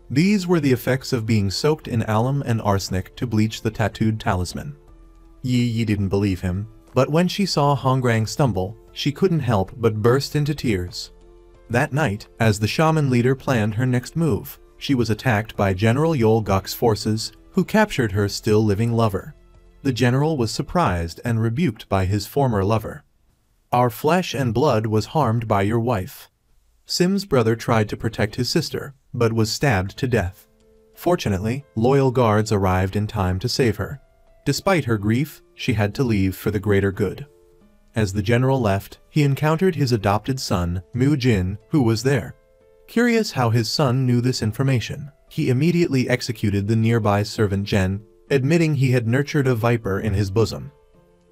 These were the effects of being soaked in alum and arsenic to bleach the tattooed talisman. Yi Yi didn't believe him, but when she saw Hongrang stumble, she couldn't help but burst into tears. That night, as the shaman leader planned her next move, she was attacked by General Yol Gok's forces, who captured her still-living lover. The general was surprised and rebuked by his former lover. "Our flesh and blood was harmed by your wife." Sim's brother tried to protect his sister, but was stabbed to death. Fortunately, loyal guards arrived in time to save her. Despite her grief, she had to leave for the greater good. As the general left, he encountered his adopted son, Mu Jin, who was there. Curious how his son knew this information, he immediately executed the nearby servant Jen, admitting he had nurtured a viper in his bosom.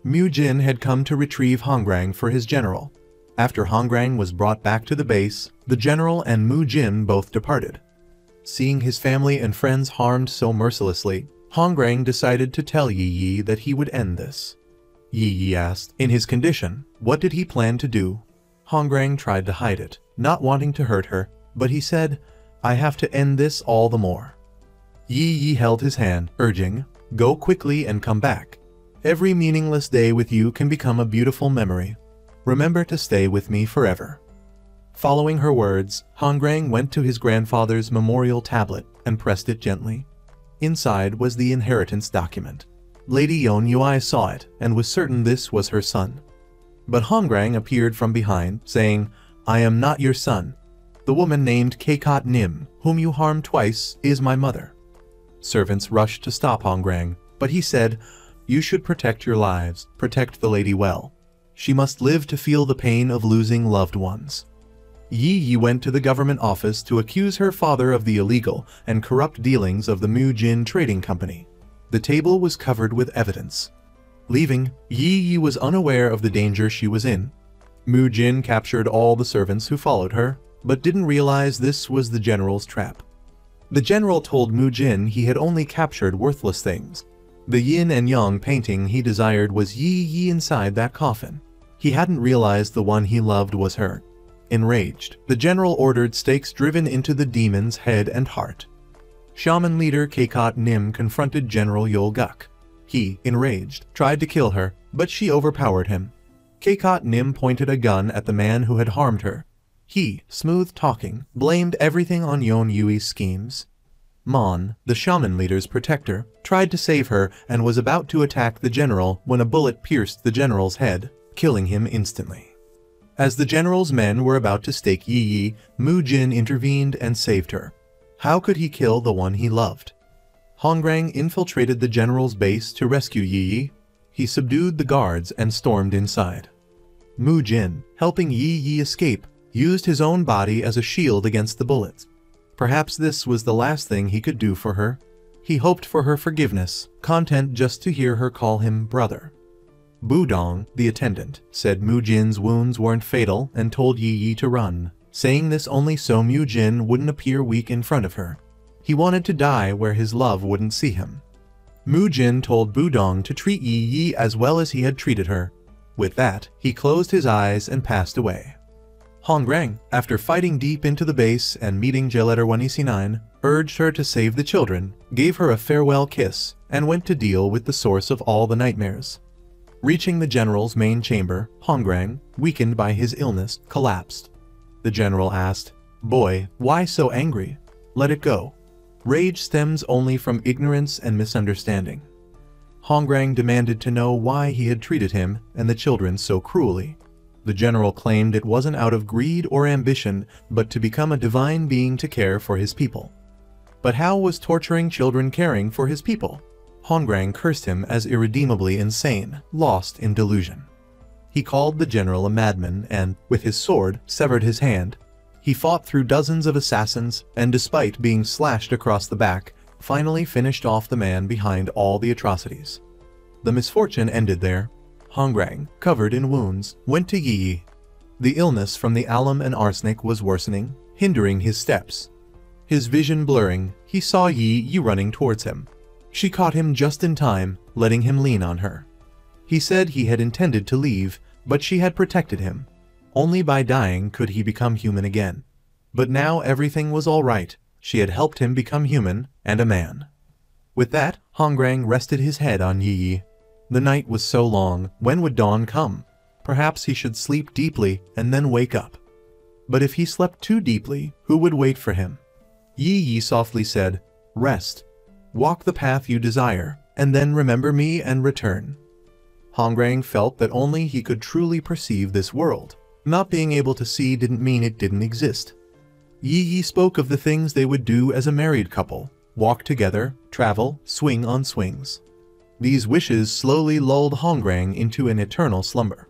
Mu Jin had come to retrieve Hongrang for his general. After Hongrang was brought back to the base, the general and Mu Jin both departed. Seeing his family and friends harmed so mercilessly, Hongrang decided to tell Yi Yi that he would end this. Yi Yi asked, in his condition, what did he plan to do? Hongrang tried to hide it, not wanting to hurt her, but he said, I have to end this all the more. Yi Yi held his hand, urging, go quickly and come back. Every meaningless day with you can become a beautiful memory. Remember to stay with me forever. Following her words, Hongrang went to his grandfather's memorial tablet and pressed it gently. Inside was the inheritance document. Lady Yon Yui saw it and was certain this was her son. But Hongrang appeared from behind, saying, I am not your son. The woman named Kaikot Nim, whom you harmed twice, is my mother. Servants rushed to stop Hongrang, but he said, you should protect your lives, protect the lady well. She must live to feel the pain of losing loved ones. Yi Yi went to the government office to accuse her father of the illegal and corrupt dealings of the Mu Jin Trading Company. The table was covered with evidence. Leaving, Yi Yi was unaware of the danger she was in. Mu Jin captured all the servants who followed her, but didn't realize this was the general's trap. The general told Mu Jin he had only captured worthless things. The yin and yang painting he desired was Yi Yi inside that coffin. He hadn't realized the one he loved was her. Enraged, the general ordered stakes driven into the demon's head and heart. Shaman leader Kaikot Nim confronted General Yolguk. He, enraged, tried to kill her, but she overpowered him. Kaikot Nim pointed a gun at the man who had harmed her. He, smooth-talking, blamed everything on Yon Yui's schemes. Mon, the shaman leader's protector, tried to save her and was about to attack the general when a bullet pierced the general's head, killing him instantly. As the general's men were about to stake Yi Yi, Mu Jin intervened and saved her. How could he kill the one he loved? Hongrang infiltrated the general's base to rescue Yi Yi. He subdued the guards and stormed inside. Mu Jin, helping Yi Yi escape, used his own body as a shield against the bullets. Perhaps this was the last thing he could do for her. He hoped for her forgiveness, content just to hear her call him brother. Budong, the attendant, said Mu Jin's wounds weren't fatal and told Yi Yi to run, saying this only so Mu Jin wouldn't appear weak in front of her. He wanted to die where his love wouldn't see him. Mu Jin told Budong to treat Yi Yi as well as he had treated her. With that, he closed his eyes and passed away. Hongrang, after fighting deep into the base and meeting Jailetter 189, urged her to save the children, gave her a farewell kiss, and went to deal with the source of all the nightmares. Reaching the general's main chamber, Hongrang, weakened by his illness, collapsed. The general asked, "Boy, why so angry? Let it go. Rage stems only from ignorance and misunderstanding." Hongrang demanded to know why he had treated him and the children so cruelly. The general claimed it wasn't out of greed or ambition, but to become a divine being to care for his people. But how was torturing children caring for his people? Hongrang cursed him as irredeemably insane, lost in delusion. He called the general a madman and, with his sword, severed his hand. He fought through dozens of assassins, and despite being slashed across the back, finally finished off the man behind all the atrocities. The misfortune ended there. Hongrang, covered in wounds, went to Yi Yi. The illness from the alum and arsenic was worsening, hindering his steps. His vision blurring, he saw Yi Yi running towards him. She caught him just in time, letting him lean on her. He said he had intended to leave, but she had protected him. Only by dying could he become human again. But now everything was all right. She had helped him become human and a man. With that, Hongrang rested his head on Yi Yi. The night was so long, when would dawn come? Perhaps he should sleep deeply and then wake up. But if he slept too deeply, who would wait for him? Yi Yi softly said, "Rest. Walk the path you desire, and then remember me and return." Hongrang felt that only he could truly perceive this world. Not being able to see didn't mean it didn't exist. Yi Yi spoke of the things they would do as a married couple: walk together, travel, swing on swings. These wishes slowly lulled Hongrang into an eternal slumber.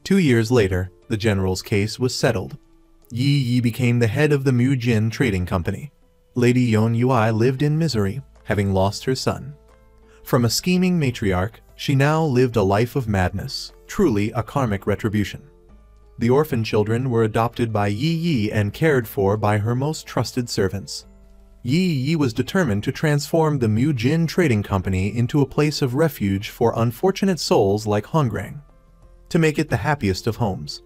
2 years later, the general's case was settled. Yi Yi became the head of the Mu Jin Trading Company. Lady Yon Yui lived in misery, having lost her son. From a scheming matriarch, she now lived a life of madness, truly a karmic retribution. The orphan children were adopted by Yi Yi and cared for by her most trusted servants. Yi Yi was determined to transform the Mu Jin Trading Company into a place of refuge for unfortunate souls like Hongrang, to make it the happiest of homes.